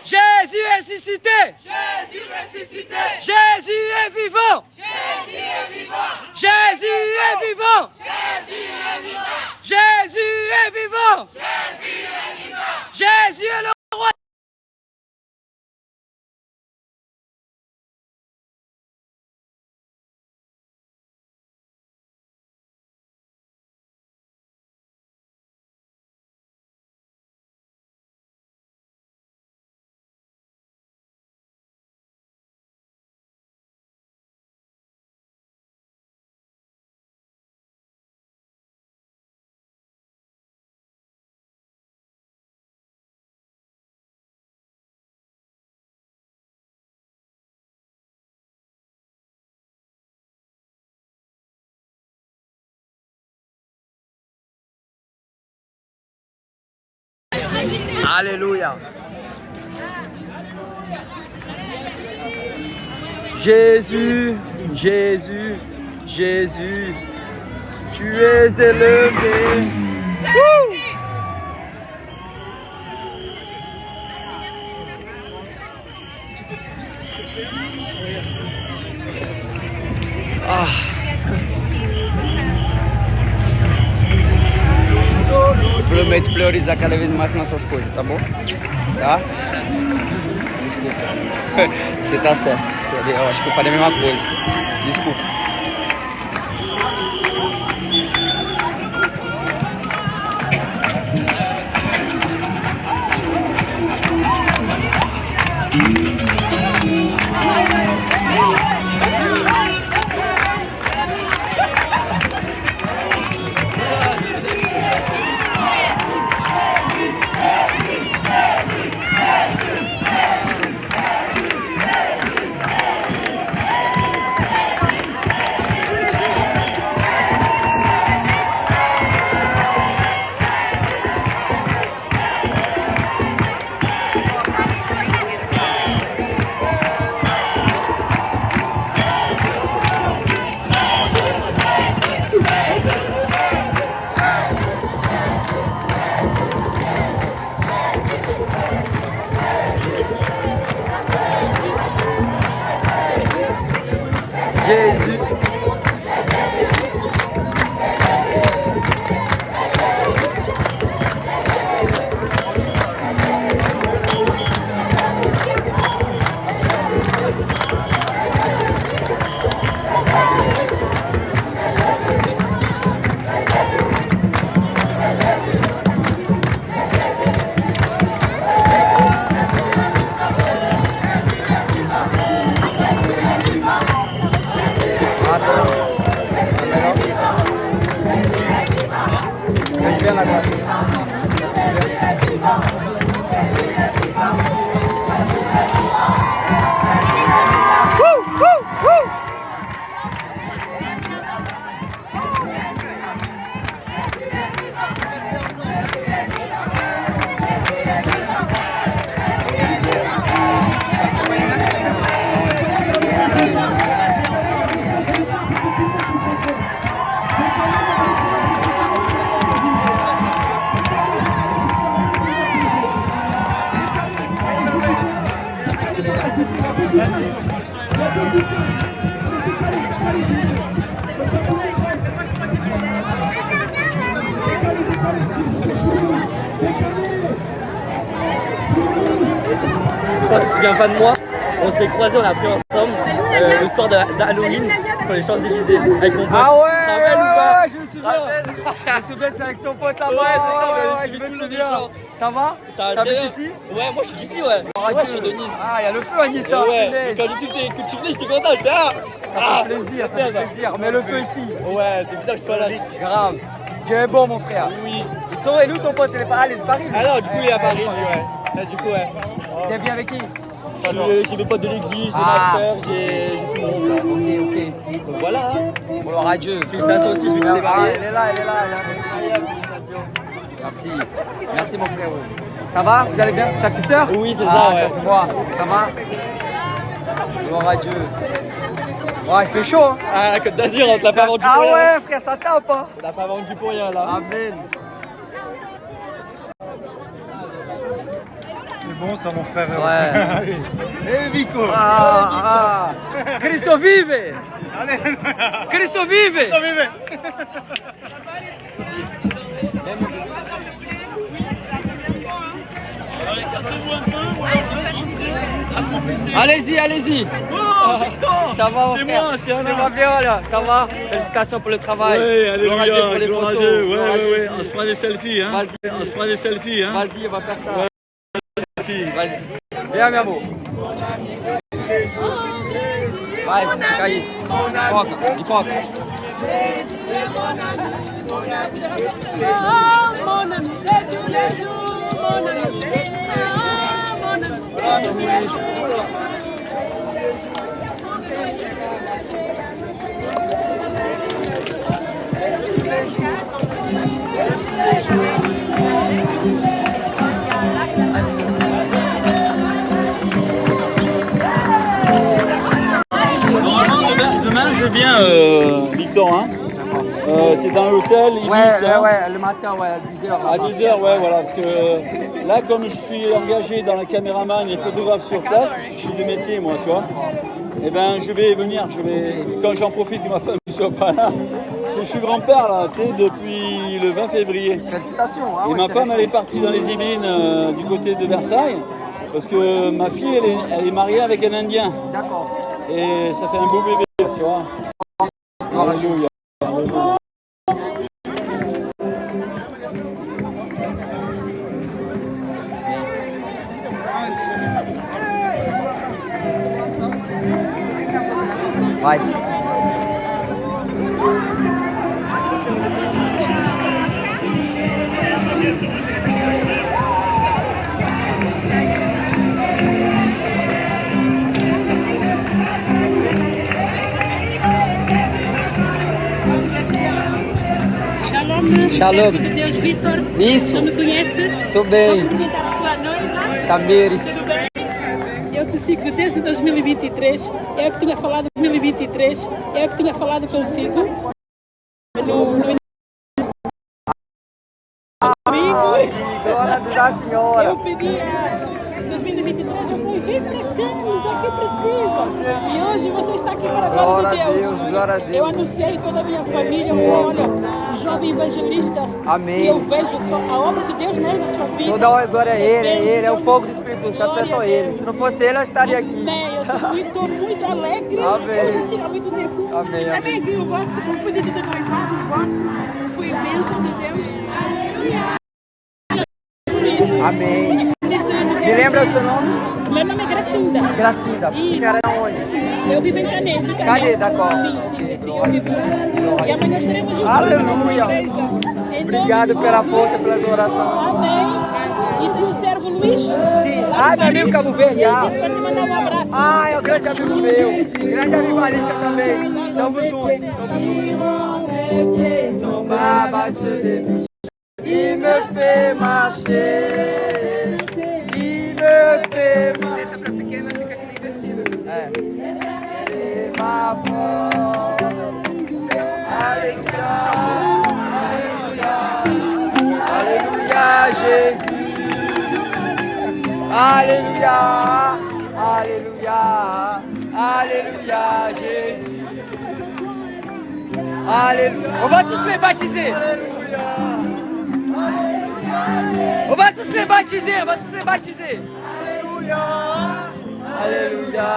Jésus est ressuscité! Jésus est vivant! Jésus est vivant! Jésus est vivant! Jésus est le roi! Alléluia. Jésus, Jésus, Jésus, tu es élevé. Wouh! Ah. Prometo priorizar cada vez mais nossas coisas, tá bom? Tá? Desculpa. Você tá certo. Eu acho que eu falei a mesma coisa. Desculpa. Jésus. Je crois que tu te souviens pas de moi. On s'est croisés, on a pris ensemble le soir d'Halloween sur les Champs-Élysées avec mon pote. Ah ouais, Tu te rappelles ou pas? je me souviens. Je me souviens que avec ton pote là-bas. Ouais, je me souviens. Ça va? Ça T'habites bien. ici? Ouais, moi je suis d'ici, ouais. Oh, Ouais, je suis de Nice. Ah, il y a le feu à Nice, hein. Ouais, punaise. quand j'ai dit que tu venais, j'étais content. Je fais Ça fait plaisir, ça fait plaisir. Mais le feu ici. Ouais, c'est bizarre que je sois là. Grave. Dieu est bon, mon frère. Oui. Et nous, ton pote, il est pas allé de Paris. lui. Ah non, du coup, il est à Paris, lui, ouais. Là, du coup, ouais. T'es venu avec qui? J'ai mes potes de l'église, j'ai Ah. ma soeur, j'ai tout le monde là. Ok. Donc voilà. Gloire à Dieu. Félicitations aussi, je vais Ah, te démarrer. elle est là. Merci. Merci, mon frère. Ça va? Vous allez bien? C'est ta petite sœur? Oui, c'est ça, ouais. C'est moi. Ça va? Gloire à Dieu. Ouais, il fait chaud, hein? Ah, la Côte d'Azur, on te l'a pas vendu Ah pour rien. ouais, frère, ça tape, hein? On l'a pas vendu pour rien là. Amen. C'est bon ça mon frère. Ouais. Eh Vico. Ah. Cristo vive! Cristo vive! Allez-y. Ça va, C'est moi, c'est Anna. Tu vas bien là, ça va? Félicitations pour le travail. Ouais, Gloire à Dieu pour les gloire à photos. Dieu. Gloire à Dieu Ouais, aussi. on se fera des selfies, hein. Vas-y. On se fera des selfies, hein. Vas-y, on va faire ça. Selfies. Vas-y. Viens, mon amour. Vai, fica aí. Pipoca. Demain, je viens, Victor, hein. T'es dans l'hôtel, Ibis, hein. Ouais, le matin, ouais, à 10h. À 10h, ouais, voilà, parce que là, comme je suis engagé dans la caméraman et photographe sur place, parce que je suis de métier, moi, tu vois, eh ben, je vais venir, quand j'en profite que ma femme ne soit pas là, parce que je suis grand-père, là, tu sais, depuis le 20 février. Félicitations. Hein, Et ouais, ma c'est femme, récent. elle est partie dans les Yvelines, du côté de Versailles, parce que ma fille, elle est mariée avec un Indien. D'accord. Et ça fait un beau bébé, tu vois. Alléluia. Vai. Shalom. De Deus, Vitor. Isso. Não me conhece? Tô bem. Vou perguntar à sua noiva. Tamires. Tudo bem? Eu te sigo desde 2023. Eu que tinha falado 2023. Eu que tinha falado consigo. No domingo. Glória da Senhora. Eu pedi a 2023 eu fui, vem pra cá, isso aqui precisa. E hoje você está aqui para a glória de Deus. Glória a Deus. Eu anunciei toda a minha família, eu falei, olha, o jovem evangelista, Amém. que eu vejo a obra de Deus mesmo na sua vida. Toda a glória é Ele, é o fogo do Espírito Santo, é só Ele. Se não fosse Ele, eu estaria aqui. Amém, eu sou muito alegre. Amém. Eu não há muito tempo. Amém, E também vi o vosso, o pedido de noivado, o vosso, foi bênção de Deus. Amém. Me lembra o seu nome? Meu nome é Gracinda. Gracinda. Isso. A senhora é onde? Eu vivo em Canedo. Canedo, d'accord. Sim, eu vivo lá. E amanhã estaremos juntos. Aleluia. Obrigado pela força, pela oração. Amém. E tem o servo Luiz? Sim. Ah, meu amigo Cabo Verde. Isso para te mandar um abraço. Ah, é um grande amigo meu. Grande avivalista também. Tamo juntos. Il me fait marcher, il me fait marcher. Et ma force, alléluia, alléluia, alléluia Jésus, alléluia, alléluia, alléluia Jésus, alléluia. On va tous les baptiser. On va tous les baptiser, on va tous les baptiser. Alléluia, alléluia,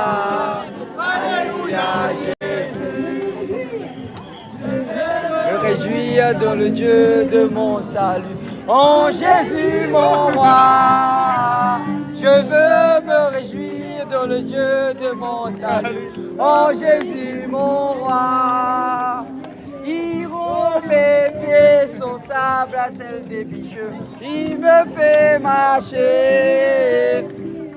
alléluia, Jésus. Me réjouir dans le Dieu de mon salut, en Jésus mon roi. Je veux me réjouir dans le Dieu de mon salut, en Jésus mon roi. Iront mes pieds son sable à celle des bicheux. Il me fait marcher,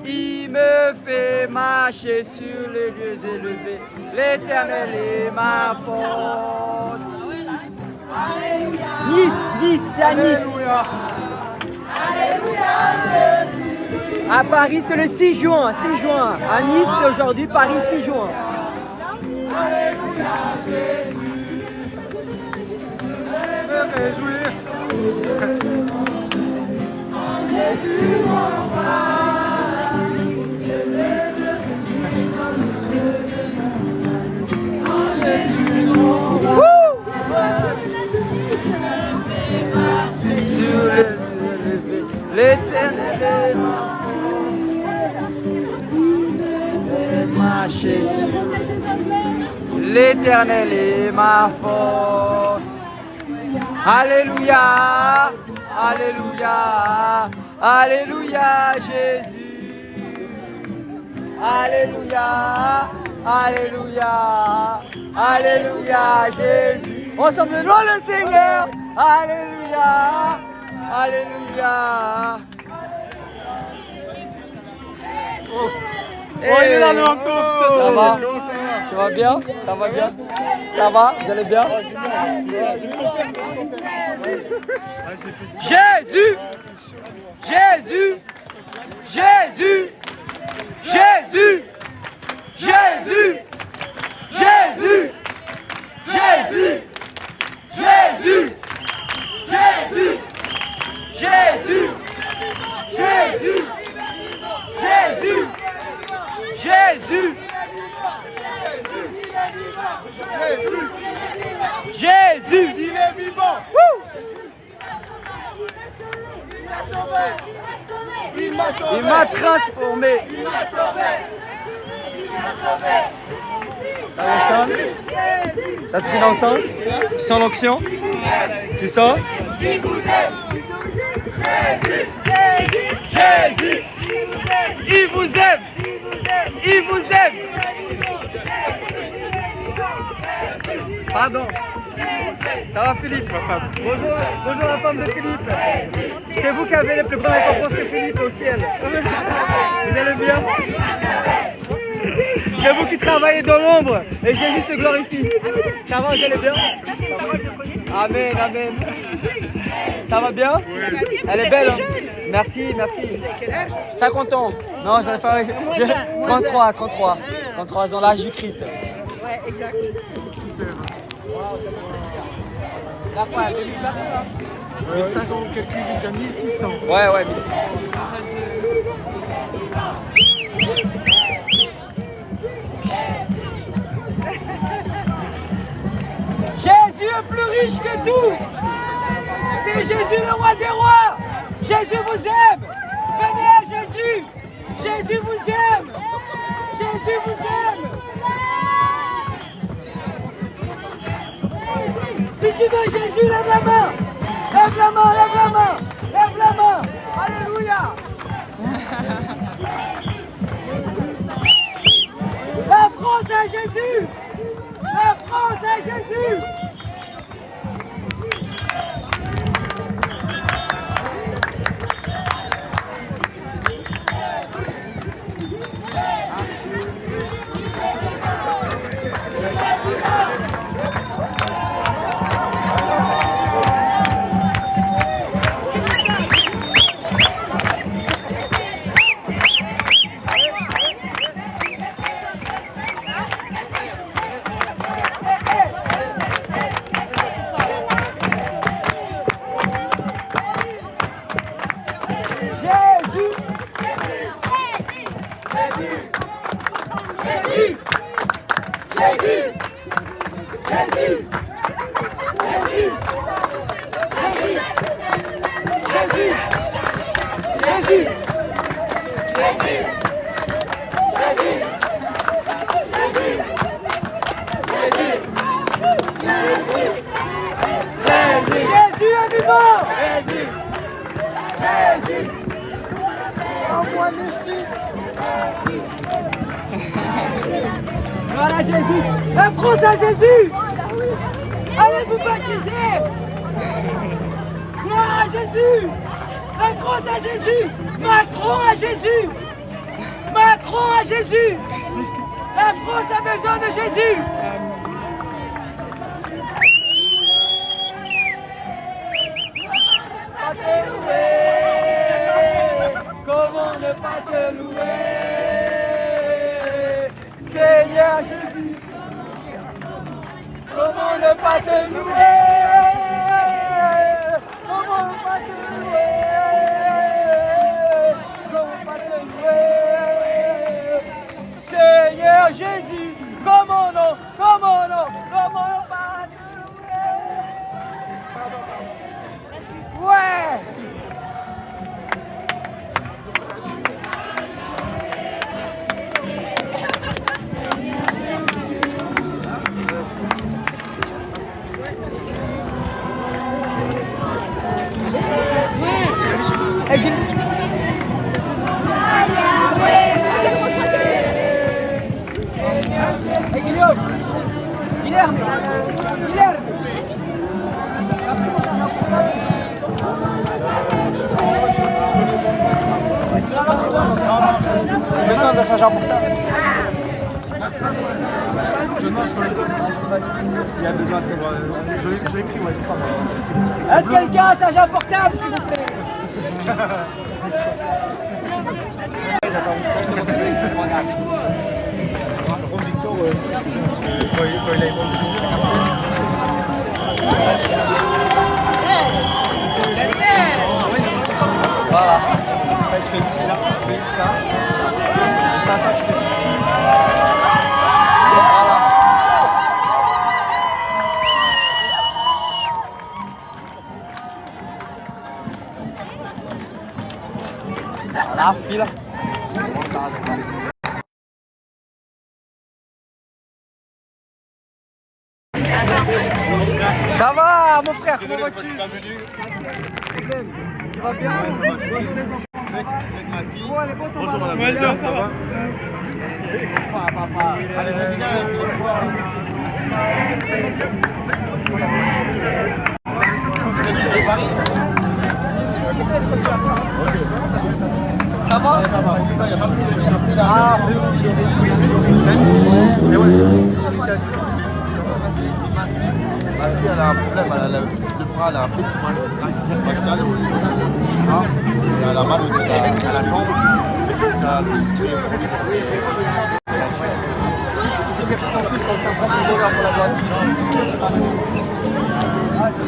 il me fait marcher sur les lieux élevés. L'Éternel est ma force. Nice, c'est à Nice. À Paris, c'est le 6 juin. À Nice, c'est aujourd'hui, Paris, 6 juin. Réjouir. L'Éternel est ma force. L'Éternel est ma force. Alléluia, alléluia, alléluia Jésus. Alléluia, alléluia, alléluia Jésus. Ensemble, louons le Seigneur. Alléluia, alléluia. Oh, il est là le manteau. Ça va? Tu vas bien? Ça va bien? Ça va? Vous allez bien? Jésus! Jésus! Jésus! Jésus! Jésus! Jésus! Jésus! Jésus! Jésus! Jésus! Jésus! Jésus! Jésus! Jésus! Il est vivant! Il m'a transformé! Il m'a sauvé! Ça se finit ensemble? Tu sens l'onction? Tu sens? Il vous aime! Jésus! Il vous aime! Il vous aime! Pardon. Ça va Philippe? Bonjour, bonjour la femme de Philippe. C'est vous qui avez les plus grandes récompenses que Philippe au ciel. Vous allez bien? C'est vous qui travaillez dans l'ombre et Jésus se glorifie. Ça va, vous allez bien? Amen, amen. Ça va bien? Elle est belle, hein? Merci, merci. 50 ans. Non, j'en ai pas. 33 ans, l'âge du Christ. Ouais, exact. Là, quoi, 2000 personnes là? 1500. On calcule déjà 1600. Ouais, 1600. Jésus est plus riche que tout. C'est Jésus le roi des rois. Jésus vous aime. Venez à Jésus. Jésus vous aime. Jésus vous aime. Si tu veux Jésus, lève la main. Lève la main, lève la main. Lève la main. Alléluia. La France à Jésus. La France à Jésus. Voilà Jésus. La France à Jésus. Allez vous baptiser. Gloire à Jésus. La France à Jésus. Macron à Jésus. Macron à Jésus. La France a besoin de Jésus. Comment ne pas te louer, Seigneur Jésus. Comment ne pas te louer, comment ne pas te louer, comment pas te louer, Seigneur Jésus. Comment non, comment non, comment non pas te louer. Ouais. Guilherme! Besoin de changer portable. Il y a besoin de je l'ai pris, ouais. Est-ce que quelqu'un a un chargeur portable, s'il vous plaît? Voilà. Tu fais ça, tu fais ça. Ça, tu fais. Voilà, fila. Ça va, mon frère, comment vas-tu? Tu vas bien? Avec ma fille. Bonjour madame. Ça va? Papa. Allez, vas-y, viens, Ça va? Ça va, il n'y a pas de venir après là. Ma fille, elle a un problème, elle a le bras, elle a un petit mal axial, elle a mal aussi à la jambe, et c'est à l'esprit.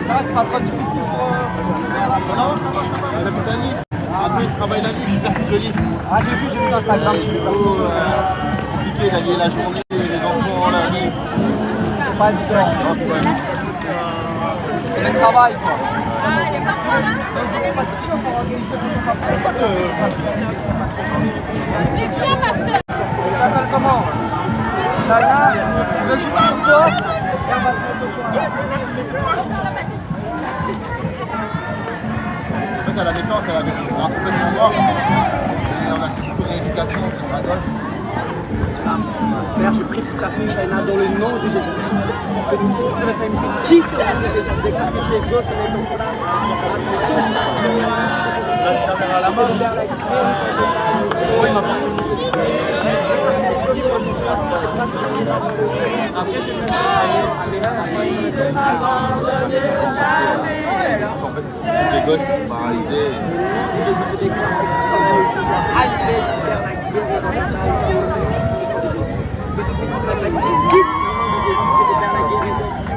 Ça va, c'est pas trop difficile pour... Non, ça va, j'habite à Nice. lui, il travaille la nuit, je suis percussionniste. Ah, j'ai vu sur Instagram. C'est compliqué d'allier la journée, les enfants, la nuit. C'est pas évident. C'est le travail, quoi. Tu t'appelles comment? Chana, tu veux jouer pour toi? En fait, à la naissance, elle avait un complètement mort. Et on a fait beaucoup de rééducation sur la gauche. Père, je prie pour ta fille Shaina dans le nom de Jésus-Christ. Que tout esprit d'infirmité quitte le nom de Jésus. Je déclare que ses os se mettent en place. À la main. En fait, les gauches sont paralysées.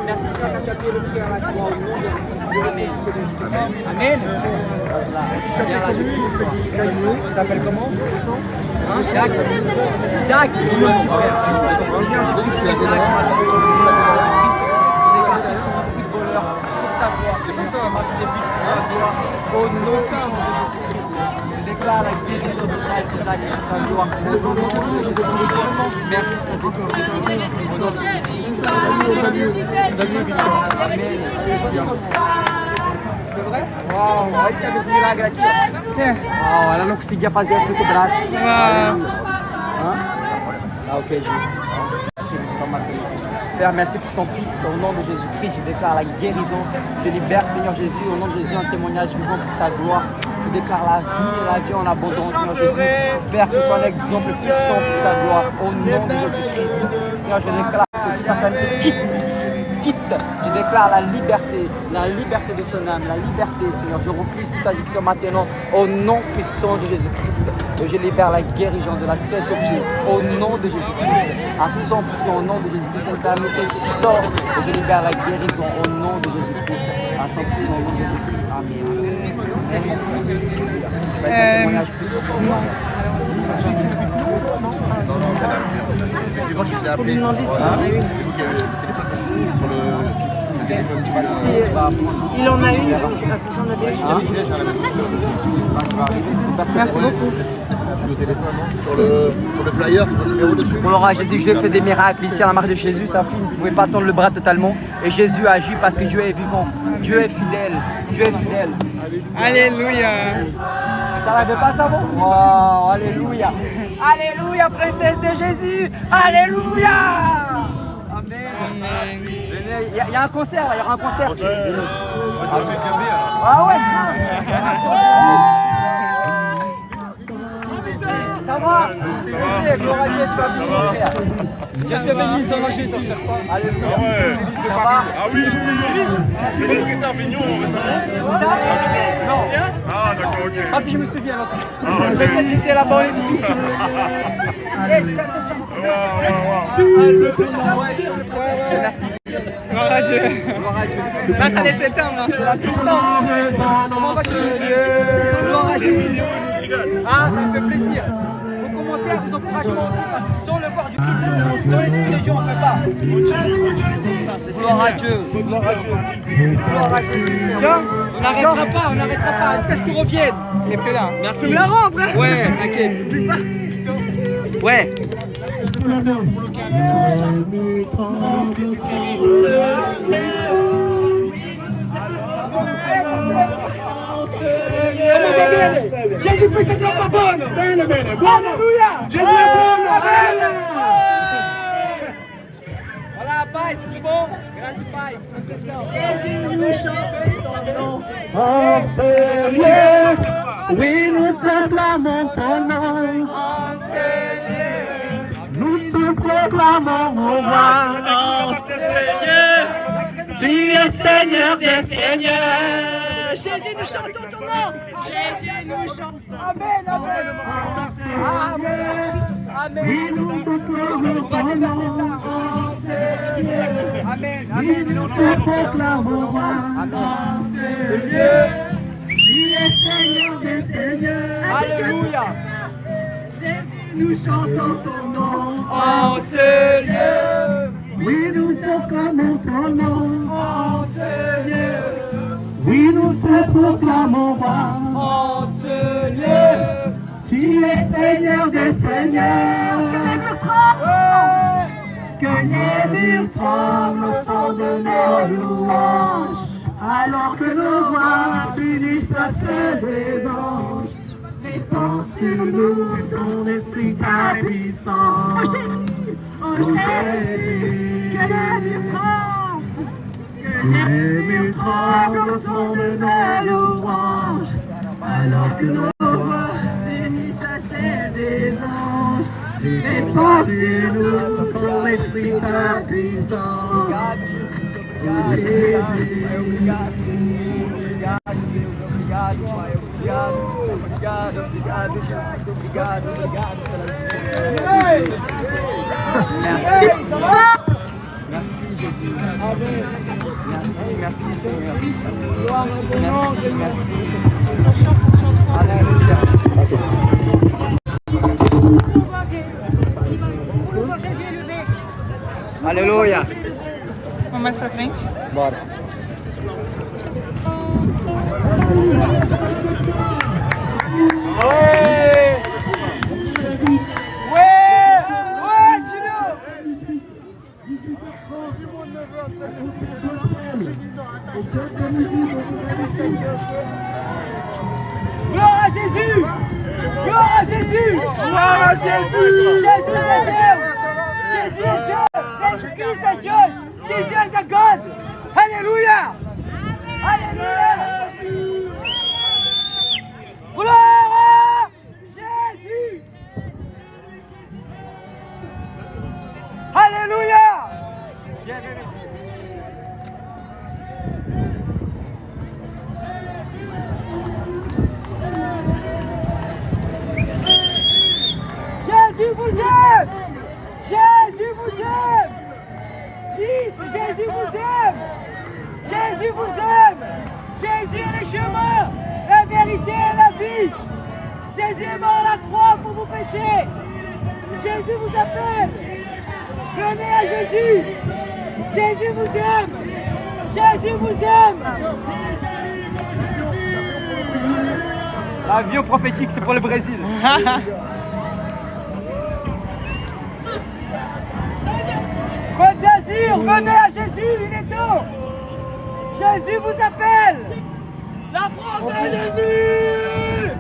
Merci Seigneur, quand tu as payé le prix à la croix au nom de Jésus-Christ. Amen. Amen. Tu t'appelles comment? Isaac. Isaac, mon petit frère. Seigneur, je prie pour Isaac maintenant. Au nom de Jésus-Christ, je déclare qu'ils sont un footballeur pour ta gloire. Seigneur, c'est moi qui débute pour ta gloire. Au nom puissant de Jésus-Christ, je déclare la guérison de Isaac pour ta gloire. Au nom de Jésus-Christ, merci Saint-Esprit. Au nom de Amen. C'est vrai? Uau, olha que esse milagre aqui, ó. Uau, ela não conseguia fazer assim com o braço. Ah, ok, Gilles. Père, merci pour ton fils. Au nom de Jésus-Christ, je déclare la guérison. Je libère, Seigneur Jésus, au nom de Jésus, un témoignage vivant pour ta gloire. Je déclare la vie en abondance, Seigneur Jésus. Père, qu'il soit un exemple puissant pour ta gloire. Au nom de Jésus-Christ. Seigneur, je déclare que toute ta famille quitte. Je déclare la liberté de son âme, la liberté, Seigneur. Je refuse toute addiction maintenant, au nom puissant de Jésus-Christ. Je libère la guérison de la tête aux pieds, au nom de Jésus-Christ. À 100% au nom de Jésus-Christ. Cette amitié sort et je libère la guérison au nom de Jésus-Christ. À 100% au nom de Jésus-Christ. Amen. Excusez-moi, je vous ai appelé. Vous demander si Voilà. C'est vous qui avez acheté le téléphone sur le téléphone du Il en a une, j'en avais Merci beaucoup. Le téléphone, non sur le flyer, c'est votre numéro dessus. Gloire à Jésus, Dieu fait des miracles ici à la marche de Jésus. Sa fille ne pouvait pas tendre le bras totalement. Et Jésus agit parce que Dieu est vivant. Dieu est fidèle. Dieu est fidèle. Alléluia. Ça l'avait pas ça bon? Oh, alléluia. Alléluia, princesse de Jésus. Alléluia. Amen. Il y a un concert, il y aura un concert. Ah ouais. Ça va? Gloire à Dieu, sois béni, frère. Dieu te bénisse au nom de Jésus. Alléluia. Ça va? Ah oui, c'est vous qui êtes à Avignon récemment? Ça? Non. Ah d'accord, ok. Ah, puis je me souviens l'autre. Peut-être j'étais là-bas en esprit. Merci. Gloire à Dieu. Gloire à Dieu. Là, ça laisse s'éteindre. C'est la puissance. Comment vas-tu? Gloire à Jésus. Ah, ça me fait plaisir. Vos commentaires, vos encouragements aussi, parce que sans le corps du Christ, sans l'esprit de Dieu, on ne peut pas. Gloire à Dieu. Gloire à Dieu. Gloire à Jésus. Tiens, on n'arrêtera pas, jusqu'à ce qu'il revienne. Il est plus là. Merci. Tu me la rends, frère? Ouais, t'inquiète. Ouais. Jésus-Christ è troppo buono! Bene, bene, buono! Alleluia! Gesù è buono! Bene! Voilà, Pai, c'est bon? Grazie, Pai. Jésus, nous chantons. Oh Seigneur, oui, nous acclamons ton nom. Oh Seigneur, nous te proclamons, mon roi. Oh Seigneur, tu es Seigneur des Seigneurs. Jésus, nous chantons ton nom. Jésus, nous chantons. Amen, amen. Amen. Amen. On va déverser ça. Amen. Amen. Nous te proclamons. Amen. Dieu, tu es Seigneur des Seigneurs. nous chantons ton nom. En ce lieu, Oui, nous proclamons ton nom. en ce lieu, Oui, nous te proclamons roi. en ce lieu. Tu es Seigneur des Seigneurs. Que les murs tremblent au son de nos louanges. Alors que nos voix s'unissent à celles des anges. Répand sur nous ton esprit, ta puissance. Oh Jésus, que les murs tremblent. Que les murs tremblent au son de nos louanges. Alors que nos voix s'unissent à celles des anges. Répand sur nous ton esprit, ta puissance. Obrigado, Pai, obrigado, obrigado, obrigado, Jesus, obrigado, obrigado pela Merci, Jesus. Merci, Seigneur. Merci. Alléluia. Aleluia. Vamos mais pra frente? Bora. Gloire à Jésus! Gloire à Jésus! Gloire à Jésus! Jésus est Dieu! Jésus est Dieu! Jésus est Dieu! Jésus est a God! Alléluia! Alléluia! Gloire à Jésus! Alléluia! Jésus vous aime! Jésus vous aime! Dis, Jésus vous aime! Jésus vous aime! Jésus est le chemin, la vérité et la vie! Jésus est mort à la croix pour vos péchés! Jésus vous appelle! Venez à Jésus! Jésus vous aime! Jésus vous aime! L'avion prophétique, c'est pour le Brésil. Côte d'Azur, venez à Jésus, Luneto! Jésus vous appelle! La France à Jésus!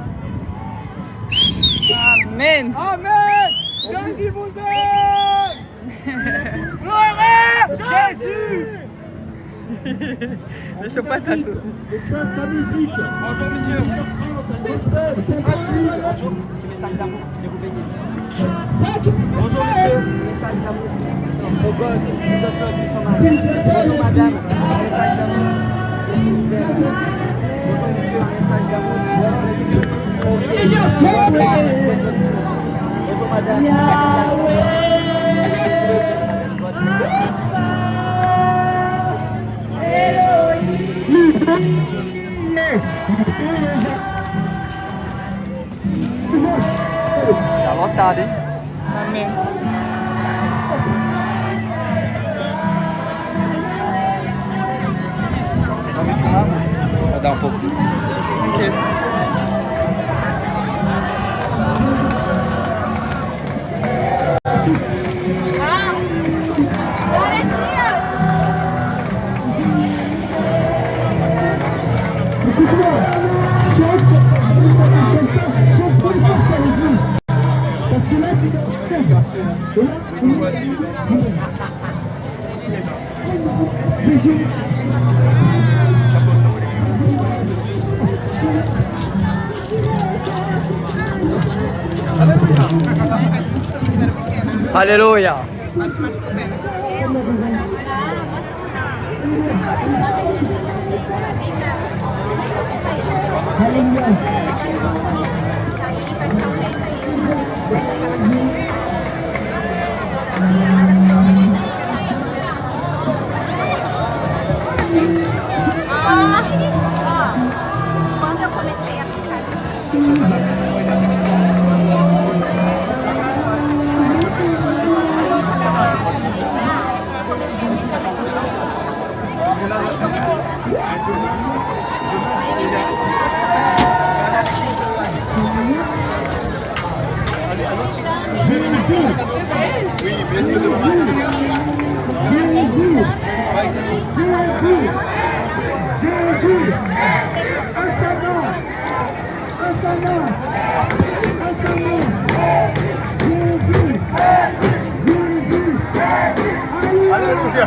Amen! Amen! Jésus vous aime! Gloire à Jésus! Deixa eu patar tudo. Bonjour monsieur. Bonjour. Petit message d'amour de vous bénir ici. Bonjour monsieur. Message d'amour. Oh God, Jesus love you so much. Bonjour madame. Message d'amour. Jésus vous aime. Bonjour monsieur. Message d'amour. Monsieur. Ok. Bonjour madame. Tá lotado, hein? Amém. Vamos filmar? Vou dar um pouco. Aleluia! Quando eu comecei a pescar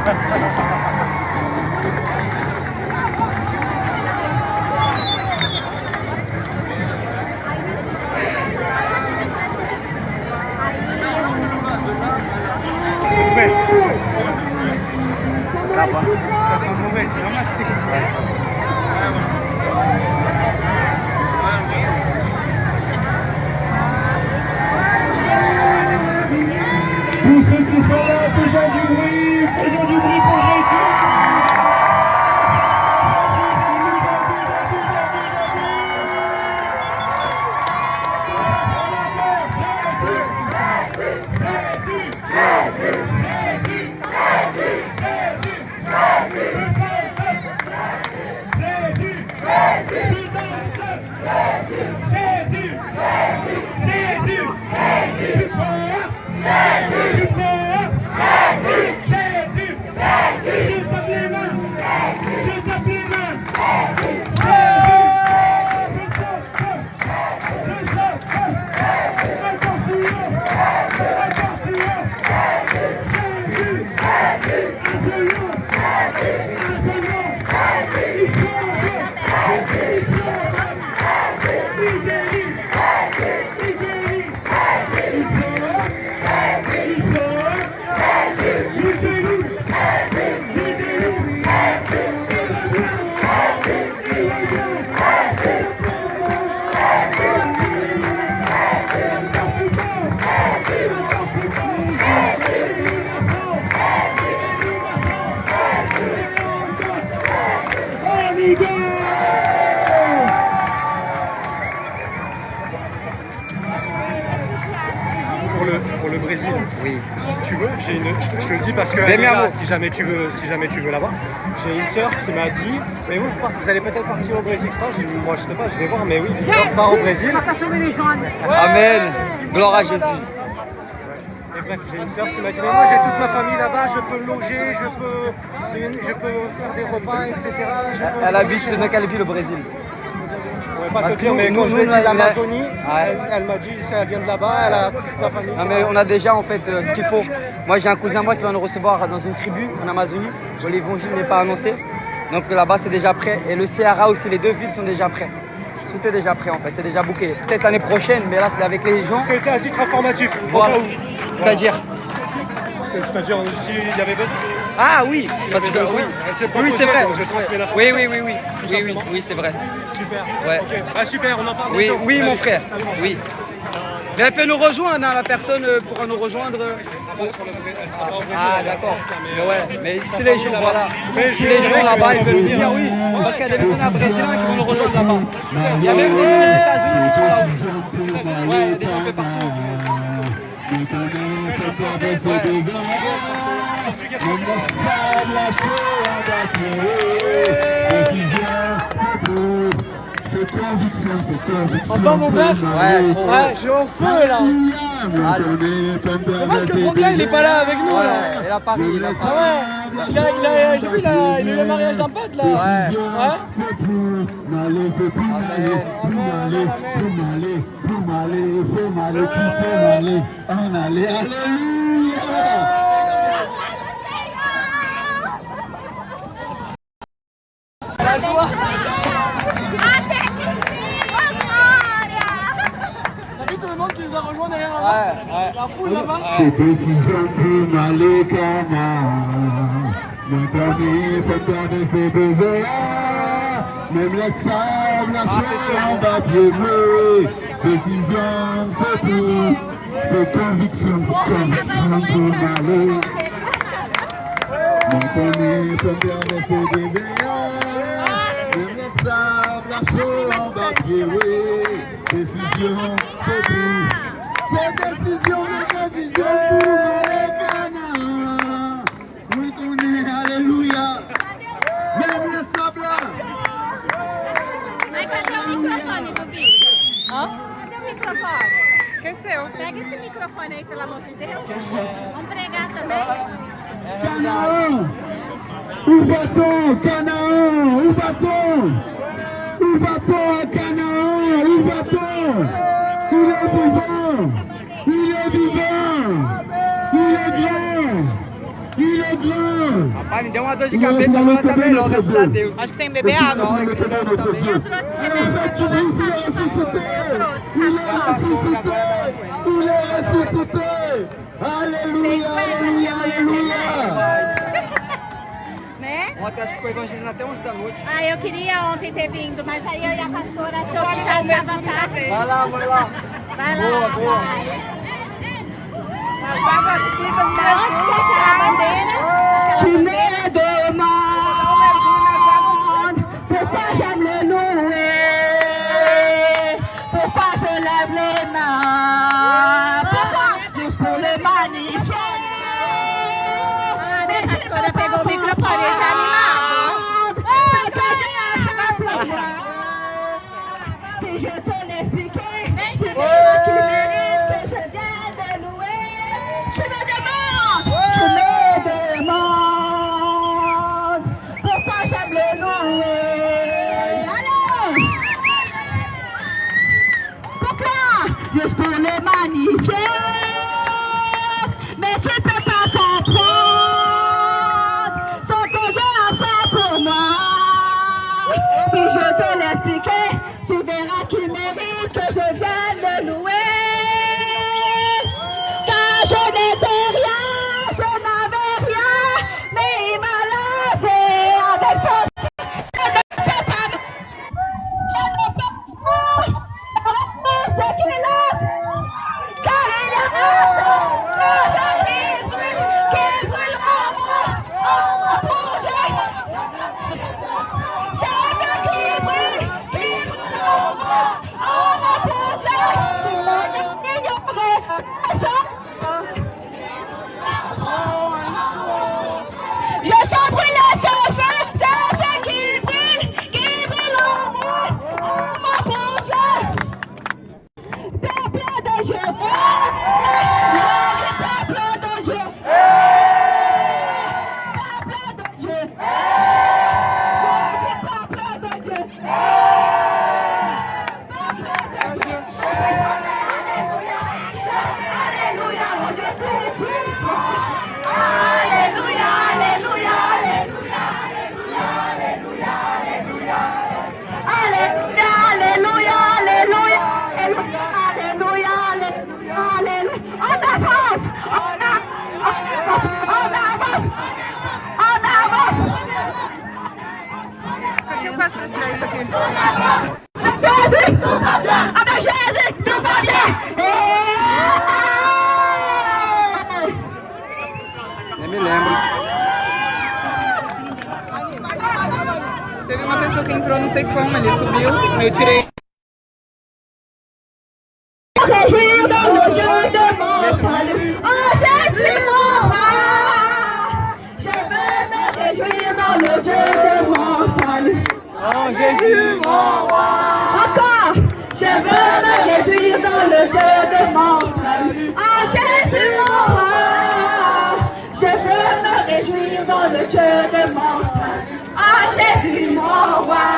Ça sent mauvais, c'est normal. Tous ceux qui sont là, faisons du bruit pour Jésus. Pour le Brésil, oui. Si tu veux, je te le dis parce que elle est là, si jamais tu veux là-bas. J'ai une sœur qui m'a dit, mais vous allez peut-être partir au Brésil, etc. J'ai dit, moi je sais pas, je vais voir, mais oui, Victor part au Brésil. Amen. Gloire à Jésus. Et bref, j'ai une sœur qui m'a dit, mais moi j'ai toute ma famille là-bas, je peux loger, je peux faire des repas, etc. Elle habite dans quelle ville au Brésil? Je pourrais pas te dire, mais quand je lui ai dit l'Amazonie, elle m'a dit elle vient de là-bas, elle a toute sa famille. Non, mais on a déjà en fait ce qu'il faut. Moi j'ai un cousin moi qui va nous recevoir dans une tribu en Amazonie où l'évangile n'est pas annoncé. Donc là-bas c'est déjà prêt. Et le Ceará aussi, les deux villes sont déjà prêts. Tout est déjà prêt en fait, c'est déjà booké. Peut-être l'année prochaine, mais là c'est avec les gens. C'était un titre informatif. Voilà. C'est-à-dire C'est-à-dire s'il y avait besoin. Ah oui, parce que oui c'est vrai. Oui, c'est vrai. Super. Ouais. Okay. Ah, super, on en parle. Oui, mon frère. Oui. Mais elle peut nous rejoindre, hein, la personne pourra nous rejoindre. Ah d'accord. Mais si les gens voilà, si les gens là-bas ils veulent venir, oui, parce qu'il y a des missionnaires brésiliens qui vont nous rejoindre là-bas. Il y a même des États-Unis qui sont là aussi. Ouais, il y a des gens un peu partout. Enfin mon père, j'ai en feu là. Parce que le problème il est pas là avec nous là. Il a Paris, il a Paris. J'ai vu il a eu le mariage d'un pote là. La joie. T'as vu tout le monde qui nous a rejoint derrière là-bas? La foule là-bas. C'est décision pour m'aller Cana. Mon famille fait garder ses besoins. Même les sables, la chair, va pleurer. Décision, c'est conviction pour m'aller. Mon famille fait garder ses besoins. Même les sables, la chair, va pleurer. Décision, c'est décision pour aller Cana. Oui, qu'on est, alléluia. Même les sables. Cadê o microfone do vídeo? Cadê o microfone? Esqueceu. Pega esse microfone aí, pelo amor de Deus. Vamos pregar também. Canaan, où va-t-on, Canaan, où va-t-on? Où va-t-on à Canaan? Où va-t-on? Il est vivant, il est vivant, il est grand, il est Dieu. Rapaz, me deu uma dor de cabeça agora também, não, graças a Deus. Acho que tem bebê água. Nous allons témoin notre Dieu. Le fait qu'il est ressuscité. Il est ressuscité. Il est ressuscité. Alléluia, alléluia, alléluia. Né? Ontem acho que ficou evangelizando até 11 da noite. Ah, eu queria ontem ter vindo, mas aí eu e a pastora achou que já estava tarde. Vai lá, vai lá. Vai lá. Boa, boa. Da onde que é aquela bandeira? Tu me demandes pourquoi j'aime le louer, pourquoi je lève les mains, pourquoi juste pour le magnifier. A pastora pegou o microfone, ele tá animado. C'est que Dieu a fait pour moi. Si je te l'expliquais, tu verras qu'il mérite que je vienne de louer. Tu me demandes pourquoi j'aime le louer. Allez! Pourquoi? Juste pour le magnifier. Mais tu peux pas comprendre ce que Dieu a fait pour moi. Si je te l'expliquais, tu verras qu'il mérite que je vienne le louer. Car je n'étais rien, je n'avais rien, mais il m'a lavé avec son sang. Je ne peux pas, c'est qu'il lave. Car il a qui brûle en moi, pour Dieu. C'est Dieu qui brûle en moi, pour Dieu. Tu m'as ignoré. Je sens brûler ce feu, c'est un feu qui brûle en moi, pour Dieu. Peuple de Dieu, peuple de Dieu, peuple de Dieu, peuple de Dieu. Alléluia, mon Dieu tout est puissant. Alléluia, alléluia, alléluia, alléluia, alléluia, alléluia, alléluia, alléluia, alléluia, alléluia, alléluia. On avance, on avance, on avance, on avance. O que eu faço pra tirar isso aqui? Jésus, avec Jésus, tout va bien. Nem me lembro. Teve uma pessoa que entrou, não sei como, ele subiu, eu tirei. Réjouir dans le Dieu de mon salut. Oh Jésus mon roi, je veux me réjouir dans le Dieu de mon salut. Oh Jésus, mon roi. Encore, je veux me réjouir dans le Dieu de mon salut. Oh Jésus mon roi, je veux me réjouir dans le Dieu de mon salut. Oh Jésus mon roi,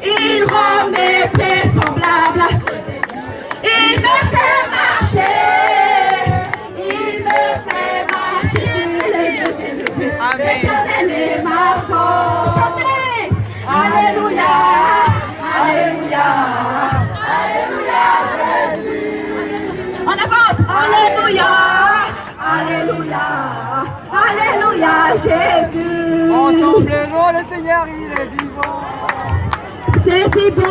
il rend mes pieds semblables. Il me fait marcher, il me fait marcher sur les lieux élevés. L'éternel est ma force. Chantez, alléluia, alléluia, alléluia Jésus. On avance, alléluia, alléluia, alléluia Jésus. Ensemble, louons le Seigneur, il est vivant. C'est si bon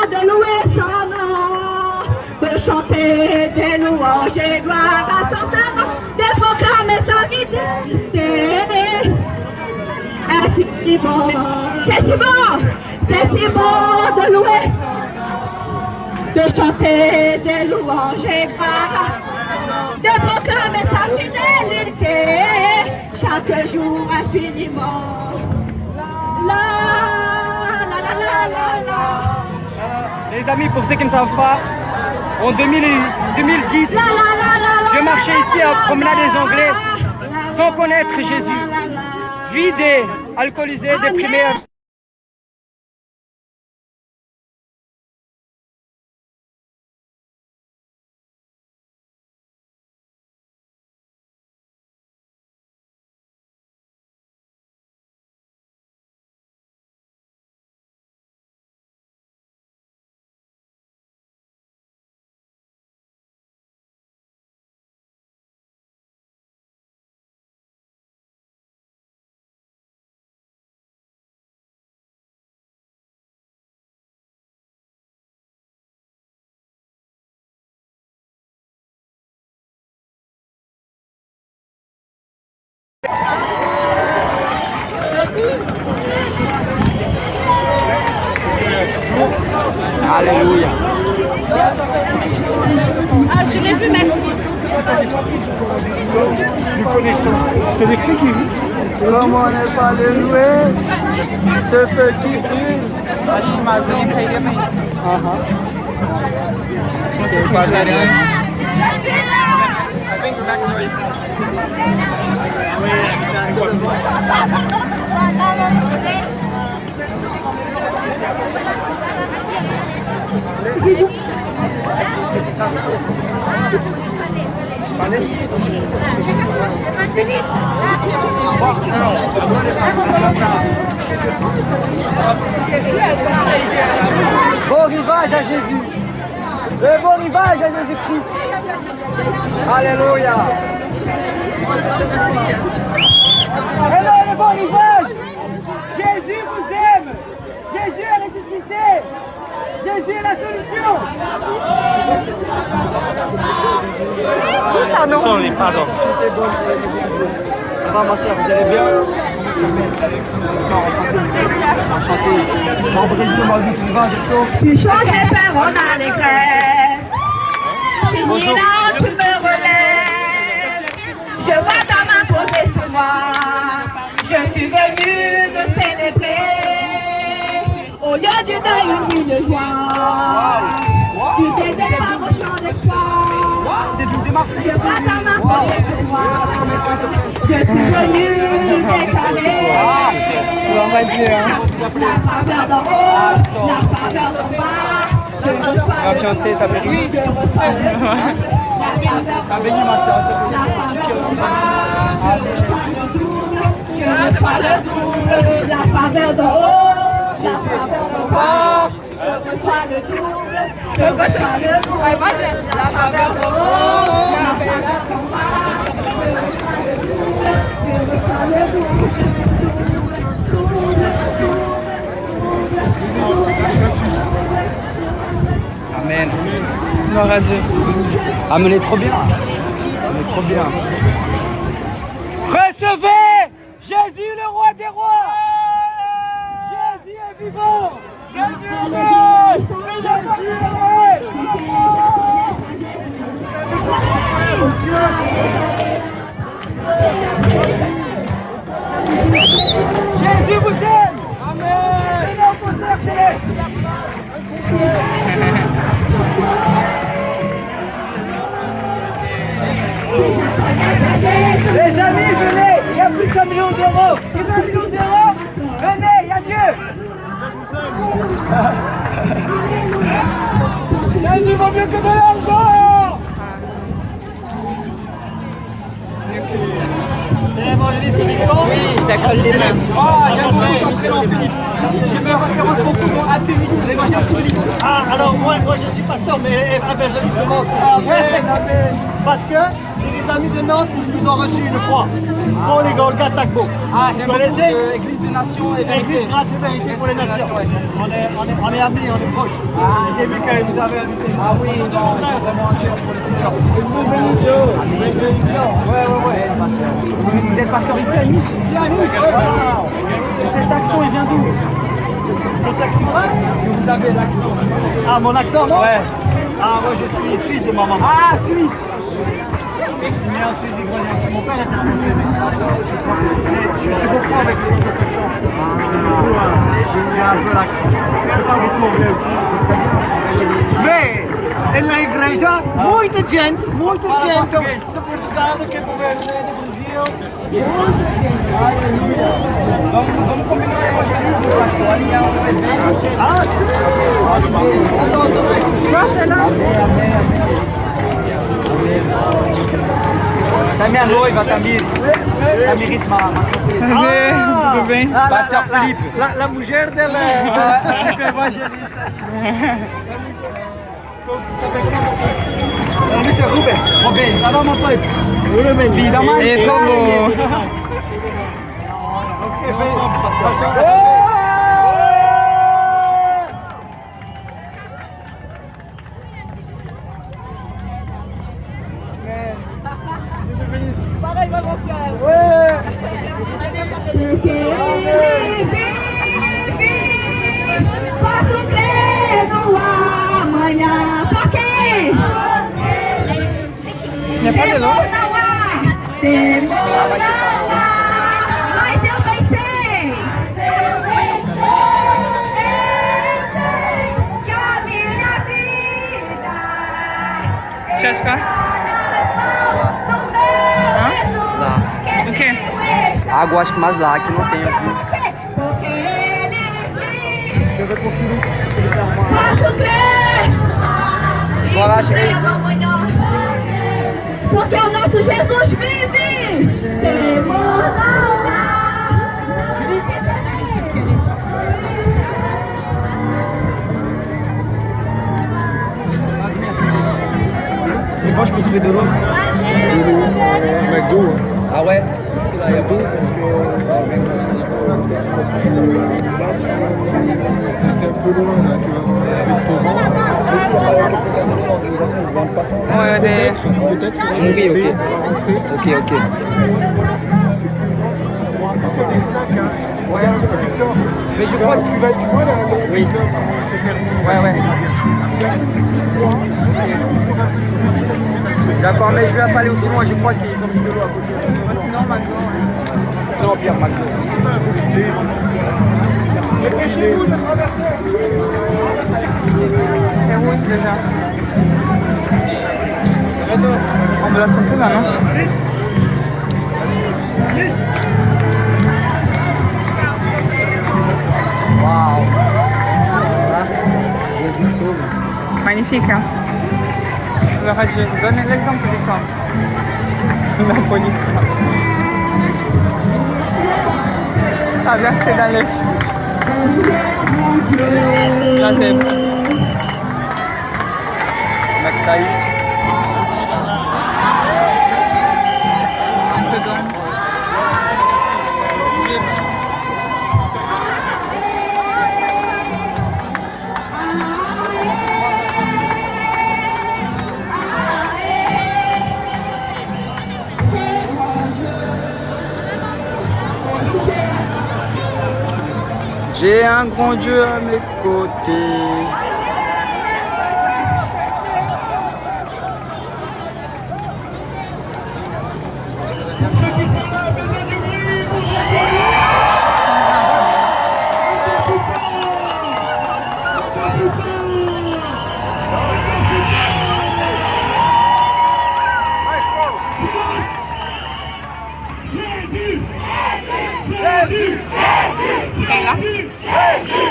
de louer son nom, de chanter des louanges et gloire à son saint nom, de proclamer sa fidélité. Infiniment, c'est si bon de louer, de chanter des louanges et gloire, de proclamer sa fidélité, chaque jour infiniment. La la la la la la. Les amis, pour ceux qui ne savent pas, en 2010, je marchais ici à promenade des Anglais sans connaître Jésus. Vidé, alcoolisé, déprimé. Alléluia. Ah, je l'ai vu, merci. Une connaissance. Je te dis que qui? Comme on n'est pas de louer, ce petit film. C'est pas Bon rivage à Jésus. Le bon rivage à Jésus-Christ. Alléluia. Et là, le bon rivage. Jésus vous aime. Jésus est ressuscité. Jésus est la solution. Pardon. Ça va ma soeur, vous allez bien? Enchanté. En Brésil, on m'a dit tu vas avec toi. Tu changes les pères en allégresse. Finira, tu me relèves. Je vois ta main posée sur moi. Je suis venue de célébrer. Au lieu du deuil, une nuit de joie. Tu désespoir au champ d'espoir. Je vois ta main posée sur moi. Je suis venue déclarer. Gloire à Dieu. La faveur d'en haut, la faveur d'en bas. Je reçois Ma fiancée, ta mérite. je reçois la Ça bénit ma soeur. Je reçois le double, la faveur d'en haut, la faveur d'en bas. Je reçois le double, je reçois le double, la faveur d'en haut, la faveur d'en bas. Je reçois le double. Amen. Gloire à Dieu. Amenez trop bien. Amenez trop bien. Recevez Jésus le roi des rois. Jésus est vivant. Jésus est vrai. Jésus est vrai. Jésus vous aime. Amen. C'est notre concert céleste. Les amis, venez, il y a plus d'1 million d'euros. Il veut 1 million d'euros? Venez, il y a Dieu. Jésus vaut mieux que de l'argent. C'est l'évangéliste Victor? Oui, j'accroche les mains. Ah, j'aime bien chanson. Je me référence beaucoup à Philippe, l'évangéliste Philippe. Ah, alors moi je suis pasteur, mais évangéliste justement. Amen. Parce que j'ai des amis de Nantes qui nous ont reçus une fois pour les Golgotha Takbo. Ah, j'aime Vous connaissez? beaucoup Église des Nations et Vérité. Église Grâce et Vérité pour les Nations. On est amis, on est proches. Et j'ai vu qu'elle vous avait invité. Ah oui, non, vraiment un cœur pour le Seigneur. Une bénédiction. Ouais. Vous êtes pasteur ici à Nice? Ici à Nice, Wow. Et cet accent, il vient d'où? cet accent-là? Vous avez l'accent. Ah, mon accent, non? Ouais. Ah, moi je suis suisse de ma maman. Ah, Suisse. Mais ensuite, mon père était français. Je suis beaucoup avec les autres accents. J'ai un peu l'accent. Je parle beaucoup anglais aussi. Mais, na igreja, muita gente de Portugal que governa do Brasil. Aleluia. Vamos combinar o evangelismo, pastor. Ali é um evento. Ah, sim. Nossa, não. Amém. Essa é minha noiva, Tamires. Tamires, ma Tudo bem? Pastor Felipe. La mulher dela. Felipe evangelista. Lui, c'est Ruben. Robin, ça va mon pote? Ruben. Il est trop beau. Pareil, va mon frère. Ouais. pas de l'eau. Mas eu pensei que a minha vida. Tchasca? Lá. O quê? Água, acho que mais lá, aqui não tem aqui. Deixa eu ver um pouquinho. Posso crer. Bora, cheguei. Porque o nosso Jesus vive. C'est bon, je peux trouver de l'eau. McDo. Ah ouais, ici là, il y a d'eau parce que. C'est un peu loin là, tu vas dans un restaurant. Ici, il n'y a pas de restaurant d'organisation, ils ne vendent pas ça. Ouais, des... Peut-être tu vas rentrer. Ok. Bon, après, il y a des snacks, hein. Regarde, Victor. Mais je crois que tu vas du moins là, oui. c'est terminé. Ouais. D'accord, mais je vais pas aller aussi loin, je crois qu'ils ont mis de l'eau à côté. Sinon, maintenant, C'est l'Empire, McDo. c'est rouge déjà. On me l'a trompé là, non? Waouh. Voilà. Les issos. Magnifique, hein? Alors, je donne l'exemple du camp. La police. Ah, là, c'est dans les... Là, c'est... McTaï. Un peu d'eau. J'ai un grand Dieu à mes côtés.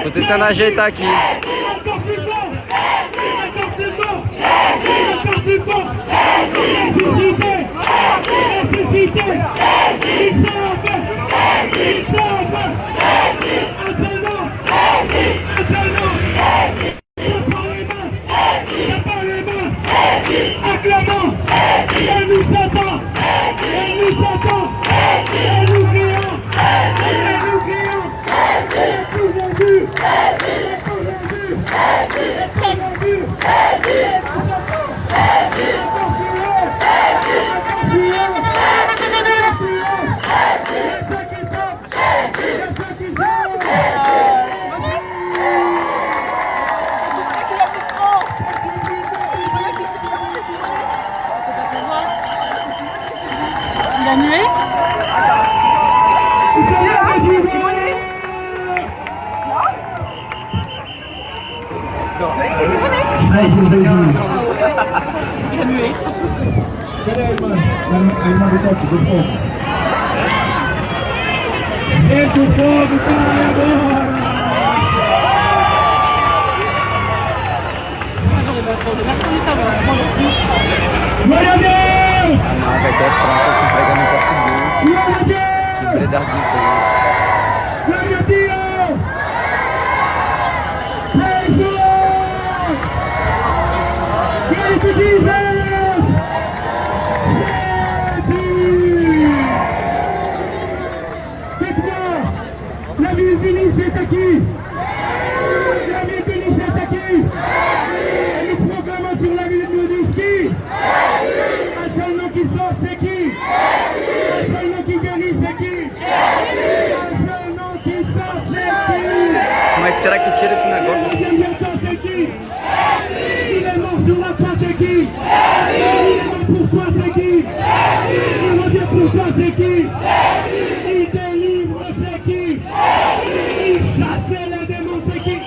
Tô tentando ajeitar aqui. Il a mué? Il a mué. Ah, vai ter França com pregando em português. Que bredardice é isso? Glória a Deus! Praise the Lord! Glory to Jesus! Faites-moi! La ville bénisse est acquis! La ville bénisse est acquis! Et nous proclamons sur la ville de Loudiski! Un seul nom qui sauve, c'est qui? Un seul nom qui guérit, c'est qui? Un seul nom qui sauve, c'est qui? Como é que será que tira esse negócio? Il est mort sur la croix, c'est qui? Il est mort pour toi, c'est qui? Il délivre, c'est qui? Il chasse les démons, c'est qui?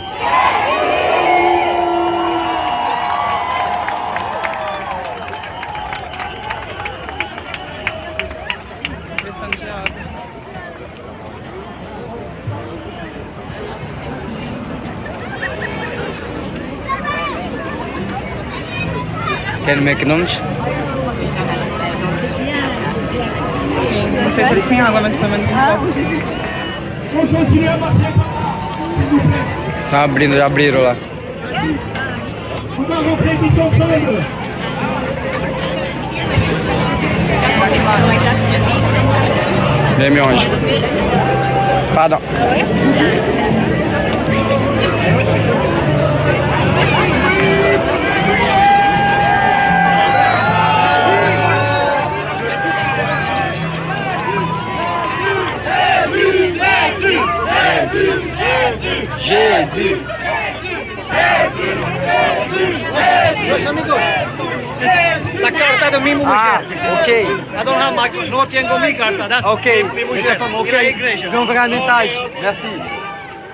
Quer no McDonald's? Não sei se eles têm água, mas pelo menos um pouco. On continue à marcher, s'il vous plaît. Tá abrindo, já abriram lá. On va rentrer vite ensemble. Vem, meu anjo. Pardon. Jésus. Los amigos, la carta de mi mujer. Ah, ok. I don't have my, no tengo mi carta. That's Ok. mi mujer. Ok. Ir à igreja. Je vais envoyer un message. Merci.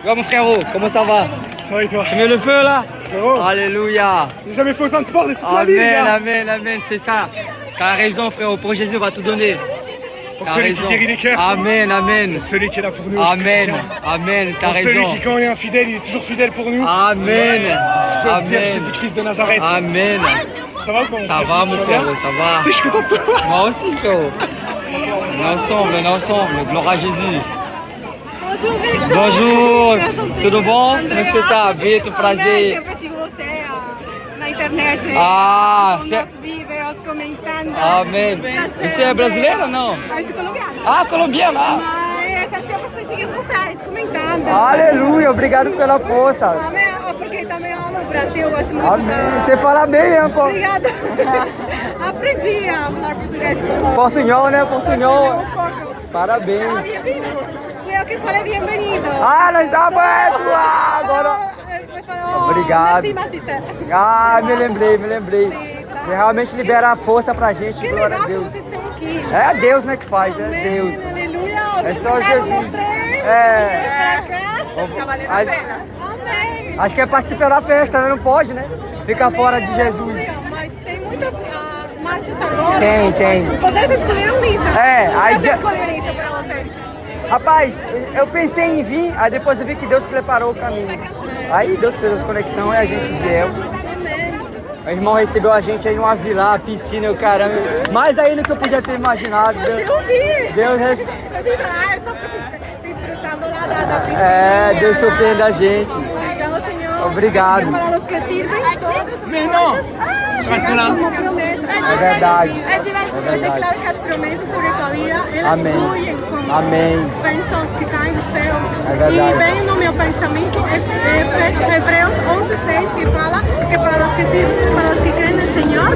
Ouais, mon frérot, comment ça va? Ça va et toi? Tu mets le feu là? Frérot. Alléluia. J'ai jamais fait autant de sport de toute ma vie, les Amen, gars. amen, amen, c'est ça. T'as raison, frérot. Pour Jésus, on va tout donner. Pour T'as celui raison. qui guérit les cœurs. Amen, amen. Pour celui qui est là pour nous. Amen, amen, t'as Pour celui raison. qui, quand on est infidèle, il est toujours fidèle pour nous. Amen. J'ose dire Amen. Jésus-Christ de Nazareth. Amen. Ça va ou quoi? Ça va, mon frérot, ça va. Je suis content de toi. Moi aussi, frérot. On est ensemble. Gloire à Jésus. Bonjour, Victor. Bonjour. Enchantée. Tudo bom? Andrea. Como é que você tá? Vitor, prazer. Sempre sigo você na internet. Ah, com você- os vídeos, comentando. Amém. Prazer, Você é brasileiro ou não? Eu sou colombiana. Ah, colombiana. Mas eu sempre estou seguindo vocês, comentando. Aleluia, obrigado pela força. Amém, porque também amo o Brasil, gosto muito. Amém. Você fala bem, hein, pô? Obrigada. Aprendi a falar português. Portunhol, né? Portunhol. Um pouco. Parabéns. Ah, bem-vindo. Fui eu que falei bem-vindo. Ah, nós estávamos agora. Obrigado. Merci, Massista. Ah, me lembrei. Você realmente libera a força pra gente, Que glória a legal que Deus. vocês estão aqui. É Deus, né, que faz, é Deus. Aleluia. É só Vocês pegaram Jesus. o trem, É. pra cá. Tá valendo a pena. Amém. Acho que é participar da festa, né? Não pode, né? Ficar fora de Jesus. Mas tem muitas marchas agora. Tem. Vocês escolheram Lisa. É, aí Vocês já- escolheram isso pra vocês. Rapaz, eu pensei em vir, aí depois eu vi que Deus preparou o caminho. Aí Deus fez as conexões e a gente veio. O irmão recebeu a gente aí numa vila, piscina e o caramba. Mais ainda do que eu podia ter imaginado. Eu vi. Deus Eu vi lá, estou desfrutando lá da piscina. É, Deus surpreende a gente. Obrigado, Senhor. Obrigado. Para os que servem todas as Menino. coisas. Chegar como promessa. É verdade. Eu declaro que as promessas sobre a tua vida, elas Amém. fluem como Amém. bênçãos que caem do céu. É verdade. E vem no meu pensamento Hebreus 11:6, que fala que para os que servem, para os que creem no Senhor,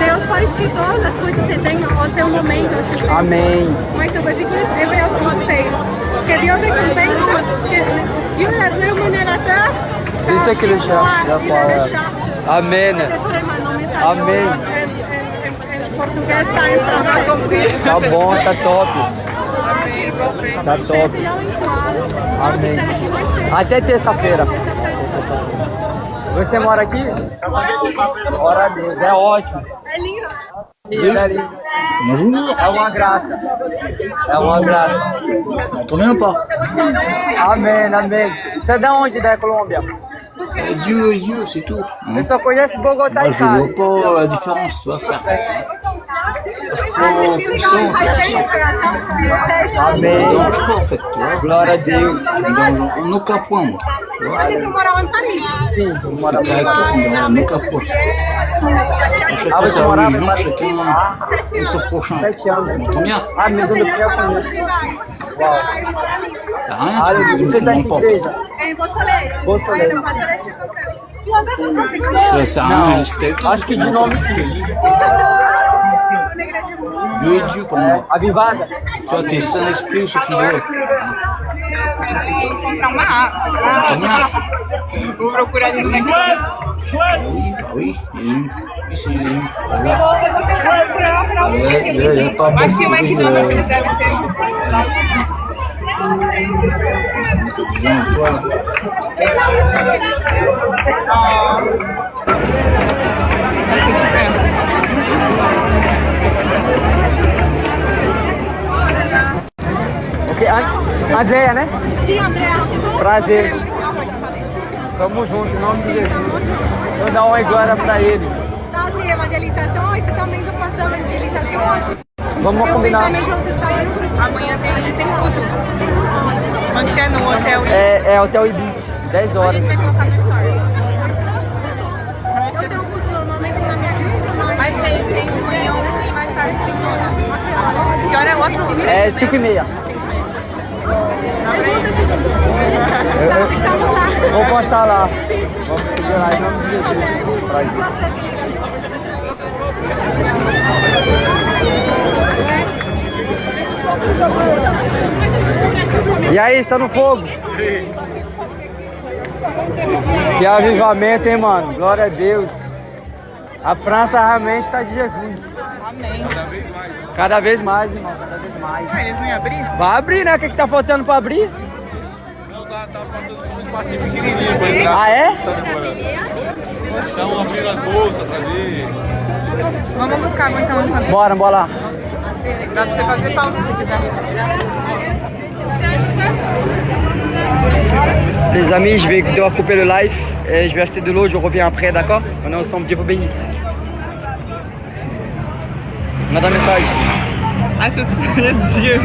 Deus faz que todas as coisas tenham o seu momento. O seu tempo. Amém. Mas o versículo é Hebreus 11:6. Que Deus recompensa, que Dieu est rémunérateur. Isso é que ele já fala. Amém. Amém. Em português está em francês. Tá bom, tá top. Tá top. Amém. Até terça-feira. Você mora aqui? Glória a Deus, é ótimo. É lindo. Bonjour. É uma graça. É uma graça. T'en viens pas? Amém. Você é de onde, da Colômbia? Dieu est Dieu, c'est tout. Hein. Eu só conheço Bogotá Moi, e je Cali. vois pas la différence, tu vois, frère. Je crois puissant, t'es puissant. Ça me Amém. dérange pas, en fait, tu vois. Glória a Deus. Ça me dérange en aucun point, moi. Tu vois. Antes eu morava em Paris. Sim, eu Ce moro aqui. caractère, ça me dérange en aucun point. Chacun você sa morava em religion, Paris? chacun son prochain. 7 anos. Tu m'entends bien? Ah, maison do Pia eu conheço. Uau. T'as rien, Ah, tu me você tá em demandes que pas, en fait. igreja? Em Boçoleiro. Boçoleiro. Aí no Pastoreiro de Boçoleiro. Ça sert à rien de discuter avec toi. Acho que de nome sim. Dieu est Dieu pour moi. Avivada? Tu vois, t'es Saint-Esprit ou ce que tu veux. Vou comprar uma água. T'entends bien? Vou procurar no Oui, bah oui, il y a eu. Ici, il y a eu. Voilà. Eu vou procurar Acho que o McDonald's eles devem ter. Ok, Andréia, né? Sim, Andréia. Prazer. Tamo junto, em nome de Jesus. Vou dar uma glória pra ele. Nós em evangelizações, você também do porto da evangelização. Vamos combinar. Amanhã tem culto. Onde que é? No hotel? É Hotel Ibis, 10 horas. A gente vai colocar no story. Eu tenho um culto normalmente na minha igreja, mas... Tem de manhã e mais tarde tem hora. Que hora é o outro? É 5h30. Estamos lá. Vou postar lá. Vamos seguir lá em nome de Jesus. Prazer. E aí, só no fogo? Que avivamento, hein, mano? Glória a Deus. A França realmente está de Jesus. Amém. Cada vez mais, irmão. Cada vez mais. Ah, eles vão abrir? Vai abrir, né? O que tá faltando pra abrir? Não, tá passando um espacinho pequenininho pra entrar. Ah, é? Estão abrindo as bolsas ali. Vamos buscar água então. Bora lá. Dá pra você fazer pausa se quiser. Les amis, je vais devoir couper le live et je vais acheter de l'eau, je reviens après, d'accord? On est ensemble, Dieu vous bénisse. Manda mensagem. À tout, Dieu.